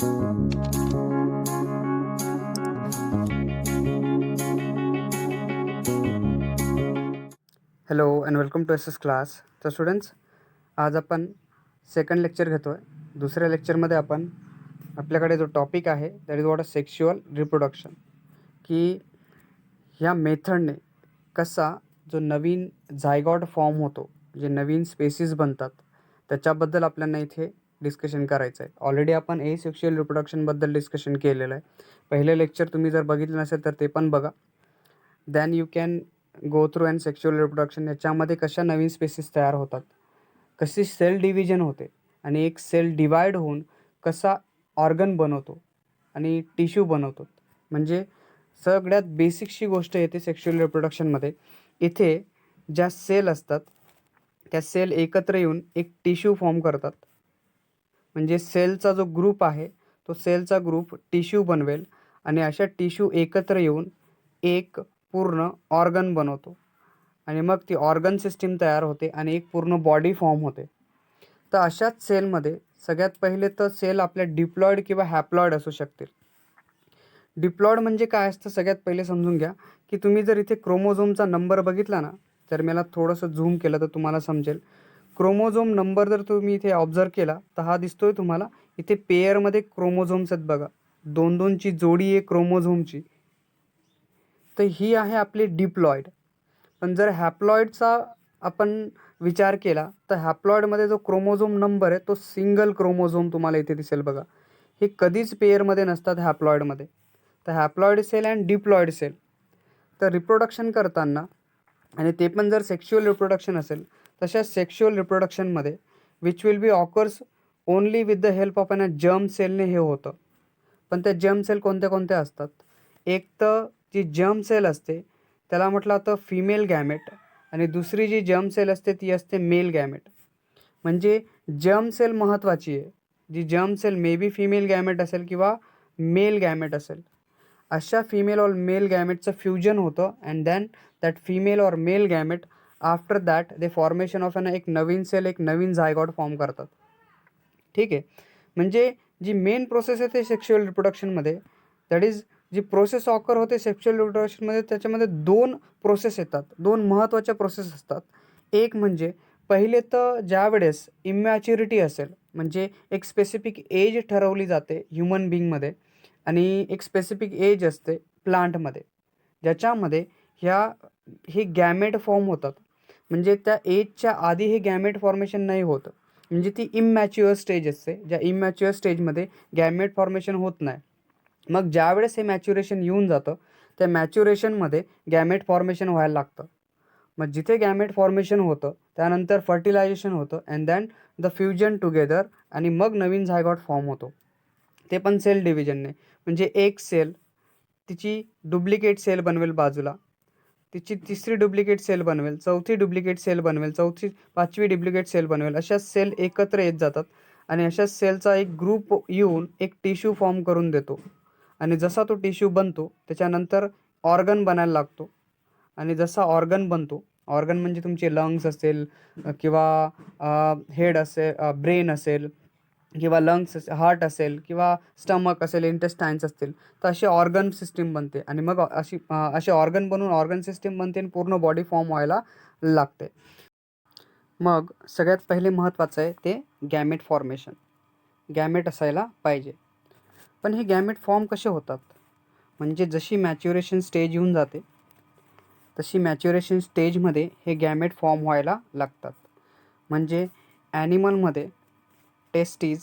Hello and welcome to S S class. तर students, आज आपण सेकंड लेक्चर घेतो आहे. दुसऱ्या लेक्चरमध्ये आपण आपल्याकडे जो टॉपिक आहे that is what a sexual reproduction, की ह्या मेथडने कसा जो नवीन झायगॉट फॉर्म होतो, जे नवीन स्पेसिस बनतात, त्याच्याबद्दल आपल्याला इथे डिस्कशन करायचं आहे. ऑलरेडी आपण सेक्शुअल रिप्रोडक्शनबद्दल डिस्कशन केलेलं आहे. पहिलं लेक्चर तुम्ही जर बघितलं नसेल तर ते पण बघा. Than you can go through and sexual reproduction. याच्यामध्ये कशा नवीन स्पेसिस तयार होतात, कशी सेल डिव्हिजन होते आणि एक सेल डिवाइड होऊन कसा ऑर्गन बनवतो आणि टिश्यू बनवतो. म्हणजे सगळ्यात बेसिकशी गोष्ट येते सेक्शुअल रिप्रोडक्शनमध्ये. इथे ज्या सेल असतात त्या सेल एकत्र येऊन एक टिश्यू फॉर्म करतात. म्हणजे सेलचा जो ग्रुप आहे तो सेलचा ग्रुप टिश्यू बनवेल आणि अशा टिश्यू एकत्र येऊन एक पूर्ण ऑर्गन बनवतो आणि मग ती ऑर्गन सिस्टीम तयार होते आणि एक पूर्ण बॉडी फॉर्म होते. तर अशाच सेलमध्ये सगळ्यात पहिले तर सेल आपल्या डिप्लॉइड किंवा हॅप्लॉइड असू शकतील. डिप्लॉइड म्हणजे काय असतं सगळ्यात पहिले समजून घ्या, की तुम्ही जर इथे क्रोमोझोमचा नंबर बघितला ना, तर मला थोडंसं झूम केलं तर तुम्हाला समजेल. क्रोमोझोम नंबर जर तुम्ही इथे ऑब्झर्व केला तर हा दिसतोय तुम्हाला. इथे पेअरमध्ये क्रोमोझोम्स आहेत बघा, 2-2ची जोडी आहे क्रोमोझोमची. तर ही आहे आपली डिप्लॉइड. पण जर हॅप्लॉइडचा आपण विचार केला तर हॅप्लॉइडमध्ये जो क्रोमोझोम नंबर आहे तो सिंगल क्रोमोझोम तुम्हाला इथे दिसेल बघा. हे कधीच पेअरमध्ये नसतात हॅप्लॉइडमध्ये. तर haploid cell and diploid cell. तर रिप्रोडक्शन करताना, आणि ते पण जर सेक्शुअल रिप्रोडक्शन असेल, तशा सेक्शुअल रिप्रोडक्शनमध्ये which will be occurs only with the help of an germ सेलने हे होतं. पण त्या जर्म सेल कोणत्या कोणत्या असतात? एक तर जी जर्म सेल असते त्याला म्हटलं तर फिमेल गॅमेट, आणि दुसरी जी जर्म सेल असते ती असते मेल गॅमेट. म्हणजे जर्म सेल महत्त्वाची आहे. जी germ cell may be female gamete असेल किंवा मेल गॅमेट असेल, अशा फिमेल और मेल गॅमेटचं फ्युजन होतं अँड दॅन दॅट फिमेल और male gamete after that they formation of एक नवीन सेल, एक नवीन झायगॉट फॉर्म करतात. ठीक आहे. म्हणजे जी मेन प्रोसेस आहे ते सेक्शुअल रिप्रोडक्शनमध्ये, दॅट इज जी प्रोसेस ऑकर होते सेक्शुअल रिप्रोडक्शनमध्ये, त्याच्यामध्ये 2 प्रोसेस येतात. 2 महत्त्वाच्या प्रोसेस असतात. एक म्हणजे पहिले तर ज्यावेळेस इमॅच्युरिटी असेल, म्हणजे एक स्पेसिफिक एज ठरवली जाते ह्युमन बिंगमध्ये आणि एक स्पेसिफिक एज असते प्लांटमध्ये, ज्याच्यामध्ये हे गॅमेट फॉर्म होतात. म्हणजे त्या एजच्या आधी हे गॅमेट फॉर्मेशन नाही होत. म्हणजे ती इमॅच्युअर स्टेज असते, ज्या इमॅच्युअर स्टेजमध्ये गॅमेट फॉर्मेशन होत नाही. मग ज्यावेळेस हे मॅच्युरेशन येऊन जातं, त्या मॅच्युरेशनमध्ये गॅमेट फॉर्मेशन व्हायला लागतं. मग जिथे गॅमेट फॉर्मेशन होतं त्यानंतर फर्टिलायझेशन होतं and than the fusion together, आणि मग नवीन झायगॉट फॉर्म होतो. ते पण सेल डिव्हिजनने. म्हणजे एक सेल तिची डुप्लिकेट सेल बनवेल बाजूला, तिची तिसरी डुप्लिकेट सेल बनवेल, चौथी डुप्लिकेट सेल बनवेल, पाचवी डुप्लिकेट सेल बनवेल. अशा सेल एकत्र येत जातात आणि अशा सेलचा एक ग्रुप येऊन एक टिश्यू फॉर्म करून देतो. आणि जसा तो टिश्यू बनतो त्याच्यानंतर ऑर्गन बनायला लागतो. आणि जसा ऑर्गन बनतो, ऑर्गन म्हणजे तुमचे लंग्स असेल किंवा हेड असेल, ब्रेन असेल किंवा लंग्स हार्ट असेल किंवा स्टमक असेल, इंटेस्टाईन्स असतील, तर अशी ऑर्गन सिस्टीम बनते. आणि मग असे ऑर्गन बनवून ऑर्गन सिस्टीम बनते आणि पूर्ण बॉडी फॉर्म व्हायला लागते. मग सगळ्यात पहिले महत्त्वाचं आहे ते गॅमेट फॉर्मेशन. गॅमेट असायला पाहिजे. पण हे गॅमेट फॉर्म कसे होतात? म्हणजे जशी मॅच्युरेशन स्टेज येऊन जाते तशी मॅच्युरेशन स्टेजमध्ये हे गॅमेट फॉर्म व्हायला लागतात. म्हणजे ॲनिमलमध्ये टेस्टीज,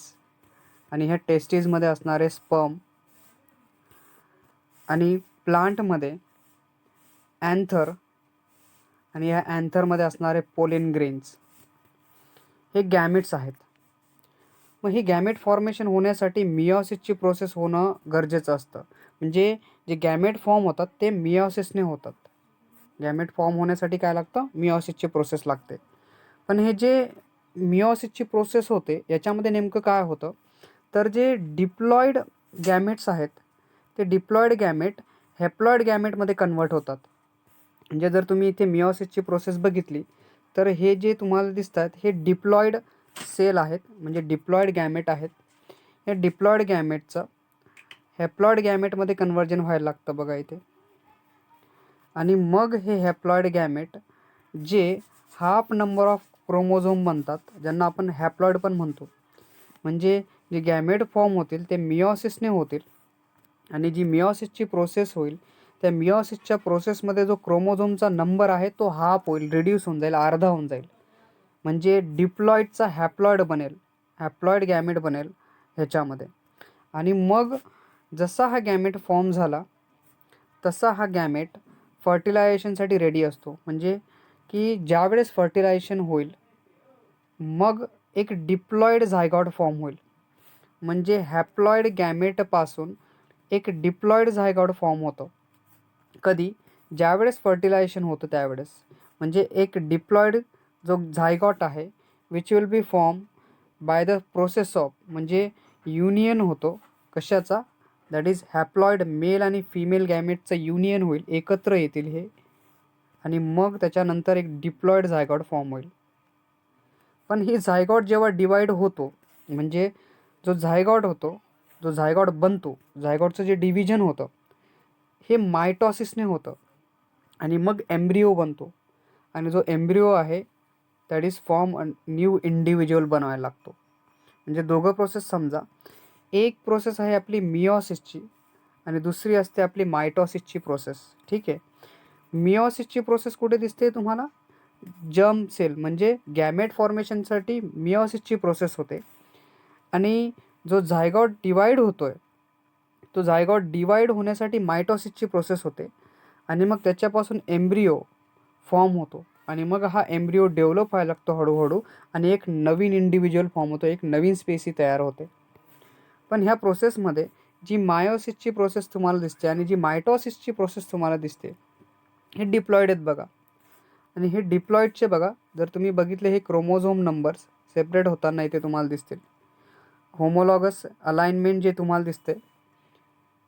आणि ह्या टेस्टीजमध्ये असणारे स्पर्म, आणि प्लांटमध्ये ॲन्थर, आणि ह्या ॲन्थरमध्ये असणारे पोलेन ग्रेन्स, हे गॅमेट्स आहेत. मग ही गॅमेट फॉर्मेशन होण्यासाठी मिओसिसची प्रोसेस होणं गरजेचं असतं. म्हणजे जे गॅमेट फॉर्म होतात ते मिओसिसने होतात. गॅमेट फॉर्म होण्यासाठी काय लागतं? मिओसिसची प्रोसेस लागते. पण हे जे मिओसिसची प्रोसेस होते याच्यामध्ये नेमकं काय होतं, तर जे डिप्लॉइड गॅमेट्स आहेत ते डिप्लॉइड गॅमेट हॅप्लॉइड गॅमेटमध्ये कन्वर्ट होतात. म्हणजे जर तुम्ही इथे मिओसिसची प्रोसेस बघितली तर हे जे तुम्हाला दिसतात हे डिप्लॉइड सेल आहेत, म्हणजे डिप्लॉइड गॅमेट आहेत. हे डिप्लॉइड गॅमेटचं हॅप्लॉइड गॅमेटमध्ये कन्वर्जन व्हायला लागतं बघा इथे. आणि मग हे हॅप्लॉइड गॅमेट जे हाफ नंबर ऑफ क्रोमोझोम बनतात, ज्यांना आपण हॅप्लॉइड पण म्हणतो, म्हणजे जे गॅमेट फॉर्म होतील ते मिओसिसने होतील. आणि जी मिओसिसची प्रोसेस होईल, त्या मिओसिसच्या प्रोसेसमध्ये जो क्रोमोझोमचा नंबर आहे तो हाफ होईल, रिड्यूस होऊन जाईल, अर्धा होऊन जाईल. म्हणजे डिप्लॉइडचा हॅप्लॉइड बनेल, हॅप्लॉइड गॅमेट बनेल ह्याच्यामध्ये. आणि मग जसा हा गॅमेट फॉर्म झाला तसा हा गॅमेट फर्टिलायझेशनसाठी रेडी असतो. म्हणजे की ज्यावेळेस फर्टिलायझेशन होईल मग एक डिप्लॉइड झायगॉट फॉर्म होईल. म्हणजे हॅप्लॉइड गॅमेटपासून एक डिप्लॉइड झायगॉट फॉर्म होतं. कधी? ज्यावेळेस फर्टिलायझेशन होतं त्यावेळेस. म्हणजे एक डिप्लॉइड जो झायगॉट आहे which will B form by the process of, म्हणजे युनियन होतो कशाचा, दॅट इज हॅप्लॉइड मेल आणि फिमेल गॅमेटचं युनियन होईल, एकत्र येतील हे. आणि मग त्याच्यानंतर एक डिप्लॉइड झायगॉट फॉर्म होईल. पण ही झायगॉट जेव्हा डिवाइड होतो, म्हणजे जो झायगॉट होतो, जो झायगॉट बनतो, झायगॉटचं जे डिव्हिजन होतं हे मायटॉसिसने होतं. आणि मग एम्ब्रिओ बनतो. आणि जो एम्ब्रिओ आहे that is form new individual बनवायला लागतो. म्हणजे दोघं प्रोसेस समजा, एक प्रोसेस आहे आपली मिओसिसची आणि दुसरी असते आपली मायटॉसिसची प्रोसेस. ठीक आहे. मिओसिसची प्रोसेस कुठे दिसते तुम्हाला? जर्म सेल, म्हणजे गॅमेट फॉर्मेशनसाठी मिओसिसची प्रोसेस होते. आणि जो झायगॉट डिवाइड होतोय तो झायगॉट डिवाइड होण्यासाठी मायटॉसिसची प्रोसेस होते. आणि मग त्याच्यापासून एम्ब्रिओ फॉर्म होतो. आणि मग हा एम्ब्रिओ डेव्हलप व्हायला लागतो हळूहळू आणि एक नवीन इंडिव्हिज्युअल फॉर्म होतो, एक नवीन स्पेसी तयार होते. पण ह्या प्रोसेसमध्ये जी मायोसिसची प्रोसेस तुम्हाला दिसते आणि जी मायटॉसिसची प्रोसेस तुम्हाला दिसते हे डिप्लॉइड आहेत बघा. आणि हे डिप्लॉइडचे बघा, जर तुम्ही बघितले हे क्रोमोझोम नंबर्स सेपरेट होताना इथे तुम्हाला दिसतील. होमोलॉगस अलाइनमेंट जे तुम्हाला दिसते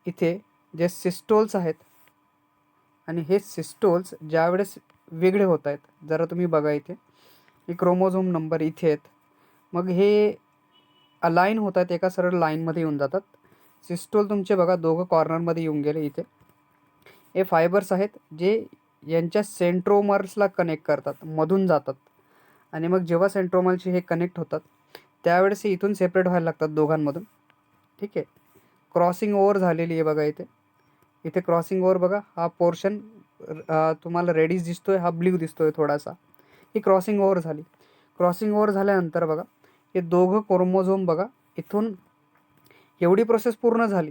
इथे, जे सिस्टोल्स आहेत, आणि हे सिस्टोल्स ज्यावेळेस वेगळे होत आहेत, जरा तुम्ही बघा इथे हे क्रोमोझोम नंबर इथे आहेत, मग हे अलाइन होत आहेत, एका सरळ लाईनमध्ये येऊन जातात. सिस्टोल तुमचे बघा दोघं कॉर्नरमध्ये येऊन गेले इथे. हे फायबर्स आहेत जे यांच्या सेंट्रोमर्सला कनेक्ट करतात, मधून जातात. आणि मग जेव्हा सेंट्रोमरशी हे कनेक्ट होतात त्यावेळेस हे इथून सेपरेट व्हायला लागतात दोघांमधून. ठीक आहे. क्रॉसिंग ओव्हर झालेली आहे बघा इथे. इथे क्रॉसिंग ओव्हर बघा, हा पोर्शन तुम्हाला रेडिश दिसतोय, हा ब्ल्यू दिसतोय थोडासा. ही क्रॉसिंग ओव्हर झाली. क्रॉसिंग ओव्हर झाल्यानंतर बघा हे दोघं क्रोमोझोम बघा इथून एवढी प्रोसेस पूर्ण झाली.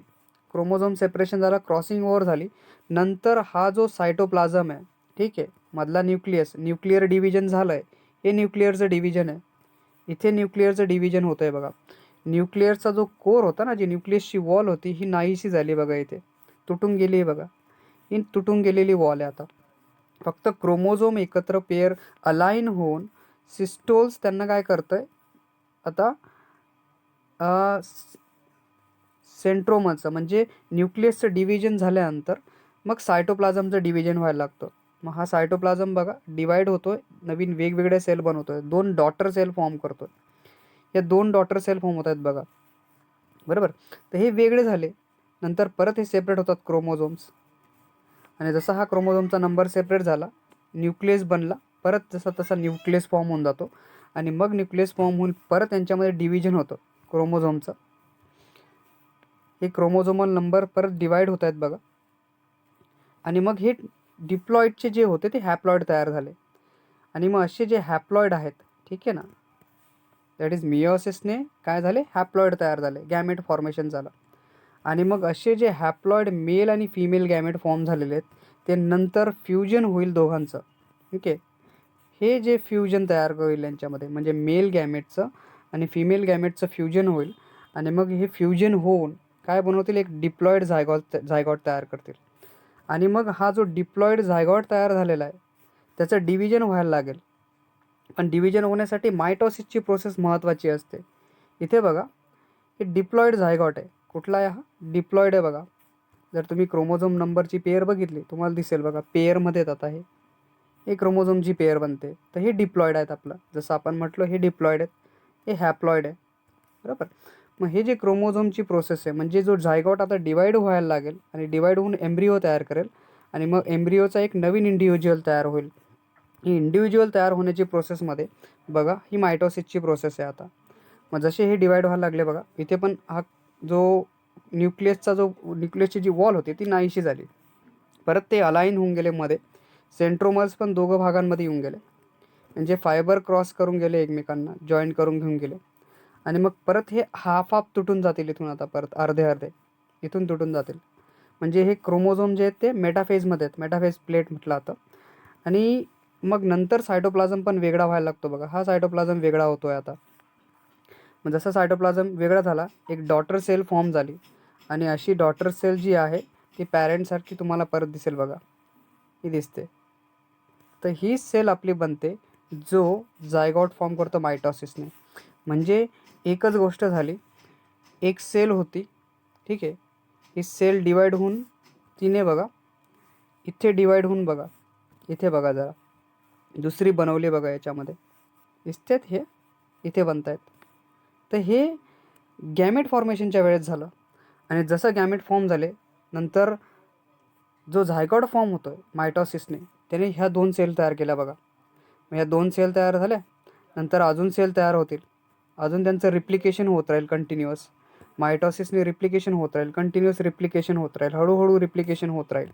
क्रोमोझोम सेपरेशन झालं, क्रॉसिंग ओव्हर झाली. नंतर हा जो सायटोप्लाझम आहे, ठीक आहे, मधला न्यूक्लियस, न्यूक्लिअर डिव्हिजन झालं आहे, हे न्यूक्लिअरचं डिव्हिजन आहे. इथे न्यूक्लिअरचं डिव्हिजन होतं आहे बघा. न्यूक्लिअरचा जो कोर होता ना, जी न्यूक्लियसची वॉल होती ही नाहीशी झाली बघा इथे, तुटून गेली आहे बघा. ही तुटून गेलेली वॉल आहे आता. फक्त क्रोमोझोम एकत्र पेअर अलाइन होऊन सिस्टोल्स त्यांना काय करतंय आता, सेंट्रोमरचं म्हणजे न्यूक्लियसचं डिव्हिजन झाल्यानंतर मग सायटोप्लाझमचं डिव्हिजन व्हायला लागतं. मग हा सायटोप्लाझम बघा डिवाइड होतोय, नवीन वेगवेगळे सेल बनवतोय, 2 डॉटर सेल फॉर्म करतोय. या 2 डॉटर सेल फॉर्म होत आहेत बघा, बरोबर. तर हे वेगळे झाले, नंतर परत हे सेपरेट होतात क्रोमोझोम्स. आणि जसा हा क्रोमोझोमचा नंबर सेपरेट झाला, न्यूक्लियस बनला, परत जसा तसा न्यूक्लियस फॉर्म होऊन जातो. आणि मग न्यूक्लियस फॉर्म होऊन परत त्यांच्यामध्ये डिव्हिजन होतं क्रोमोझोमचं. हे क्रोमोझोमल नंबर परत डिवाइड होत आहेत बघा. आणि मग हे डिप्लॉइडचे जे होते ते हॅप्लॉइड तयार झाले. आणि मग असे जे हॅप्लॉइड आहेत, ठीक आहे ना, दॅट इज मिओसिसने काय झाले, हॅप्लॉइड तयार झाले, गॅमेट फॉर्मेशन झालं. आणि मग असे जे हॅप्लॉइड मेल आणि फिमेल गॅमेट फॉर्म झालेले आहेत ते नंतर फ्युजन होईल दोघांचं. ठीक आहे. हे जे फ्युजन तयार होईल यांच्यामध्ये, म्हणजे मेल गॅमेटचं आणि फिमेल गॅमेटचं फ्युजन होईल. आणि मग हे फ्युजन होऊन काय बनवतील, एक डिप्लॉइड झायगॉट तयार करतील. आणि मग हा जो डिप्लॉइड झायगॉट तयार झालेला आहे त्याचं डिव्हिजन व्हायला लागेल. पण डिव्हिजन होण्यासाठी मायटॉसिसची प्रोसेस महत्त्वाची असते. इथे बघा हे डिप्लॉइड झायगॉट आहे. कुठला आहे हा? डिप्लॉइड आहे बघा. जर तुम्ही क्रोमोझोम नंबरची पेअर बघितली तुम्हाला दिसेल बघा, पेअरमध्ये येतात आहे. हे क्रोमोझोमची पेअर बनते, तर हे डिप्लॉइड आहेत आपलं. जसं आपण म्हटलं हे डिप्लॉइड आहेत, हे हॅप्लॉइड आहे, बरोबर. मग हे जे क्रोमोझोमची प्रोसेस आहे, म्हणजे जो झायगॉट आता डिवाईड व्हायला लागेल आणि डिवाईड होऊन एम्ब्रिओ तयार करेल आणि मग एम्ब्रिओचा एक नवीन इंडिव्हिज्युअल तयार होईल. ही इंडिव्हिज्युअल तयार होण्याची प्रोसेसमध्ये बघा ही मायटोसिसची प्रोसेस आहे आता. मग जसे हे डिवाईड व्हायला लागले बघा, इथे पण हा जो न्यूक्लियसची जी वॉल होती ती नाहीशी झाली. परत ते अलाईन होऊन गेले मध्ये. सेंट्रोमर्स पण दोघं भागांमध्ये येऊन गेले, म्हणजे फायबर क्रॉस करून गेले एकमेकांना, जॉईन करून घेऊन गेले. आणि मग परत हे हाफ हाफ तुटून जातील इथून, आता परत अर्धे अर्धे इथून तुटून जातील. म्हणजे हे क्रोमोझोम जे आहेत ते मेटाफेजमध्ये आहेत, मेटाफेज प्लेट म्हटलं जातं. आणि मग नंतर सायटोप्लाझम पण वेगळा व्हायला लागतो बघा. हा सायटोप्लाझम वेगळा होतोय आता. मग जसा सायटोप्लाझम वेगळा झाला, एक डॉटर सेल फॉर्म झाली आणि अशी डॉटर सेल जी आहे ती पॅरेंटसारखी तुम्हाला परत दिसेल बघा, ही दिसते. तर ही सेल आपली बनते जो जायगॉट फॉर्म करतो मायटॉसिसने. म्हणजे एकच गोष्ट झाली, एक सेल होती, ठीक आहे, ही सेल डिवाईड होऊन तिने बघा इथे डिवाईड होऊन बघा, इथे बघा जरा दुसरी बनवली बघा, याच्यामध्ये दिसतेत हे, इथे बनत आहेत. तर हे गॅमेट फॉर्मेशनच्या वेळेस झालं. आणि जसं गॅमेट फॉर्म झाले नंतर जो झायगॉट फॉर्म होतो आहे मायटॉसिसने, त्याने ह्या 2 सेल तयार केल्या बघा. मग ह्या 2 सेल तयार झाल्या, नंतर अजून सेल तयार होतील, अजून त्यांचं रिप्लिकेशन होत राहील कंटिन्युअस. मायटॉसिसने रिप्लिकेशन होत राहील, कंटिन्युअस रिप्लिकेशन होत राहील, हळूहळू रिप्लिकेशन होत राहील.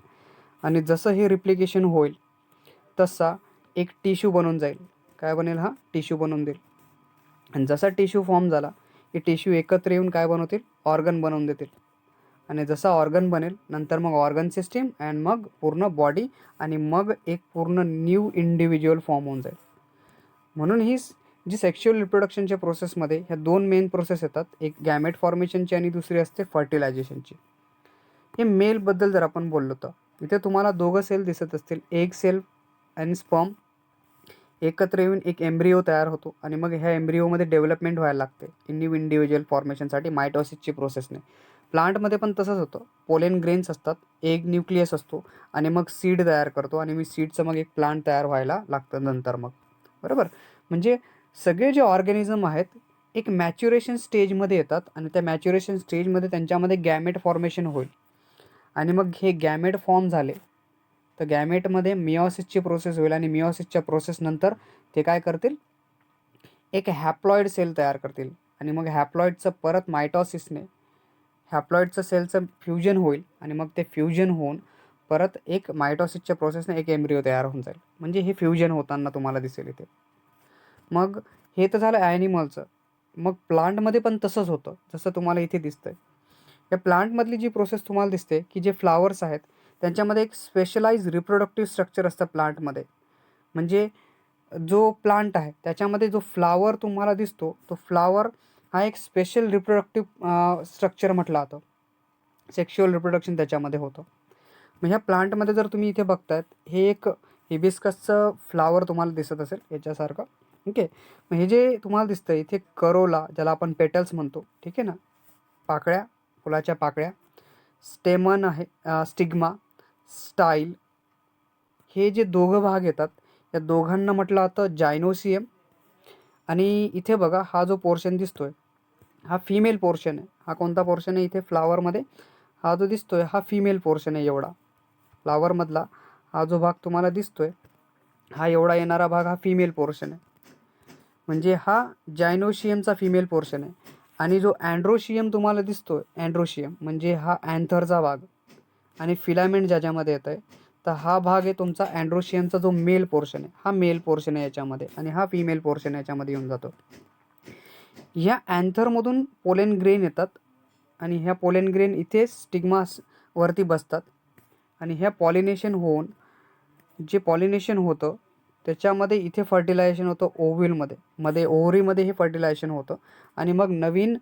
आणि जसं हे रिप्लिकेशन होईल तसा एक टिश्यू बनून जाईल. काय बनेल? हा टिश्यू बनवून देईल. आणि जसा टिश्यू फॉर्म झाला, हे टिश्यू एकत्र येऊन काय बनवतील? ऑर्गन बनवून देतील. आणि जसा ऑर्गन बनेल नंतर मग ऑर्गन सिस्टीम अँड मग पूर्ण बॉडी, आणि मग एक पूर्ण न्यू इंडिव्हिज्युअल फॉर्म होऊन जाईल. म्हणून ही जी सेक्शुअल रिप्रोडक्शनच्या प्रोसेसमध्ये ह्या 2 मेन प्रोसेस येतात, एक गॅमेट फॉर्मेशनची आणि दुसरी असते फर्टिलायझेशनची. हे मेलबद्दल जर आपण बोललो तर इथे तुम्हाला 2 सेल दिसत असतील, एग सेल आणि स्पर्म एकत्र येऊन एक एम्ब्रिओ तयार होतो आणि मग ह्या एम्ब्रिओमध्ये डेव्हलपमेंट व्हायला लागते न्यू इंडिव्हिज्युअल फॉर्मेशनसाठी मायटॉसिसची प्रोसेसने. प्लांटमध्ये पण तसंच होतं. पोलेन ग्रेन्स असतात, एग न्यूक्लियस असतो आणि मग सीड तयार करतो आणि मी सीडचं मग एक प्लांट तयार व्हायला लागतं नंतर मग, बरोबर. म्हणजे सगळे जे ऑर्गॅनिझम आहेत एक मॅच्युरेशन स्टेजमध्ये येतात आणि त्या मॅच्युरेशन स्टेजमध्ये त्यांच्यामध्ये गॅमेट फॉर्मेशन होईल. आणि मग हे गॅमेट फॉर्म झाले तर गॅमेटमध्ये मिओसिसची प्रोसेस होईल आणि मिओसिसच्या प्रोसेसनंतर ते काय करतील? एक हॅप्लॉइड सेल तयार करतील आणि मग हॅप्लॉइडचं परत मायटॉसिसने हॅप्लॉइडचं सेलचं फ्युजन होईल आणि मग ते फ्युजन होऊन परत एक मायटॉसिसच्या प्रोसेसने एक एम्ब्रिओ तयार होऊन जाईल. म्हणजे हे फ्युजन होताना तुम्हाला दिसेल इथे. मग हे तर झालं ॲनिमलचं. मग प्लांटमध्ये पण तसंच होतं, जसं तुम्हाला इथे दिसतंय. या प्लांटमधली जी प्रोसेस तुम्हाला दिसते की जे फ्लावर्स आहेत त्यांच्यामध्ये एक स्पेशलाइज रिप्रोडक्टिव्ह स्ट्रक्चर असतं प्लांटमध्ये. म्हणजे जो प्लांट आहे त्याच्यामध्ये जो फ्लावर तुम्हाला दिसतो तो फ्लावर हा एक स्पेशल रिप्रोडक्टिव्ह स्ट्रक्चर म्हटलं जातं. सेक्शुअल रिप्रोडक्शन त्याच्यामध्ये होतं. मग ह्या प्लांटमध्ये जर तुम्ही इथे बघतायत, हे एक हिबिस्कसचं फ्लावर तुम्हाला दिसत असेल याच्यासारखं, ठीक आहे. मग हे जे तुम्हाला दिसतं इथे करोला, ज्याला आपण पेटल्स म्हणतो, ठीक आहे ना, पाकळ्या, फुलाच्या पाकळ्या, स्टेमन आहे, स्टिग्मा, स्टाईल, हे जे 2 भाग येतात या दोघांना म्हटलं जातं जायनोसियम. आणि इथे बघा हा जो पोर्शन दिसतोय हा फिमेल पोर्शन आहे. हा कोणता पोर्शन आहे? इथे फ्लावरमध्ये हा जो दिसतोय हा फिमेल पोर्शन आहे. एवढा फ्लावरमधला हा जो भाग तुम्हाला दिसतोय हा एवढा येणारा भाग हा फिमेल पोर्शन आहे. म्हणजे हा जायनोशियमचा फिमेल पोर्शन आहे. आणि जो अँड्रोशियम तुम्हाला दिसतोय, अँड्रोशियम म्हणजे हा अँथरचा भाग आणि फिलामेंट ज्याच्यामध्ये येतं आहे, तर हा भाग आहे तुमचा अँड्रोशियमचा जो मेल पोर्शन आहे. हा मेल पोर्शन आहे याच्यामध्ये आणि हा फिमेल पोर्शन याच्यामध्ये येऊन जातो. ह्या अँथरमधून पोलेन ग्रेन येतात आणि ह्या पोलेन ग्रेन इथे स्टिग्मास वरती बसतात आणि ह्या पॉलिनेशन होऊन जे पॉलिनेशन होतं त्याच्यामध्ये इथे फर्टिलायझेशन होतं ओव्ह्यूलमध्ये, ओव्हरीमध्ये हे फर्टिलायझेशन होतं आणि मग नवीन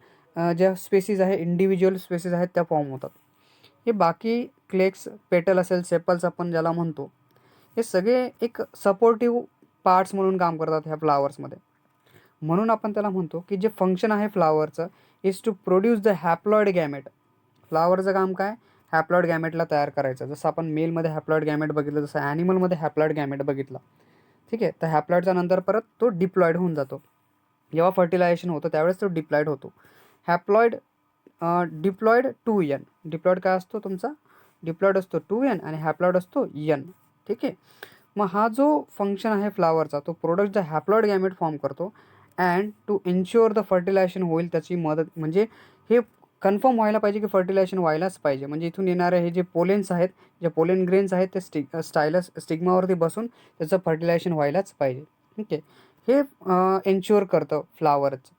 ज्या स्पेसीज आहे, इंडिव्हिज्युअल स्पेसीज आहेत त्या फॉर्म होतात. हे बाकी क्लेक्स, पेटल असेल, सेपल्स आपण ज्याला म्हणतो, हे सगळे एक सपोर्टिव्ह पार्ट्स म्हणून काम करतात ह्या फ्लावर्समध्ये. म्हणून आपण त्याला म्हणतो की जे फंक्शन आहे फ्लावरचं is to produce the haploid gamete. फ्लावरचं काम काय? हॅप्लॉइड गॅमेटला तयार करायचं. जसं आपण मेलमध्ये हॅप्लॉइड गॅमेट बघितलं, तसं ॲनिमलमध्ये हॅप्लॉइड गॅमेट बघितला, ठीक आहे. तर हॅप्लॉइडच्या नंतर परत तो डिप्लॉइड होऊन जातो. जेव्हा फर्टिलायझेशन होतं त्यावेळेस तो डिप्लॉइड होतो. Haploid diploid 2n. डिप्लॉइड काय असतो तुमचा, डिप्लॉइड असतो 2n आणि हॅप्लॉइड असतो n. ठीक आहे. मग हा जो फंक्शन आहे फ्लावरचा, तो product the haploid gamete form करतो अँड टू इन्श्युअर द फर्टिलायझेशन होईल त्याची मदत, म्हणजे हे कन्फर्म व्हायला पाहिजे की फर्टिलायझेशन व्हायलाच पाहिजे. म्हणजे इथून येणारे हे जे पोलेन्स आहेत, जे पोलेन ग्रेन्स आहेत, ते स्टिग्मावरती बसून त्याचं फर्टिलायझेशन व्हायलाच पाहिजे. ठीक आहे. हे एन्श्युअर करतं फ्लावरचं.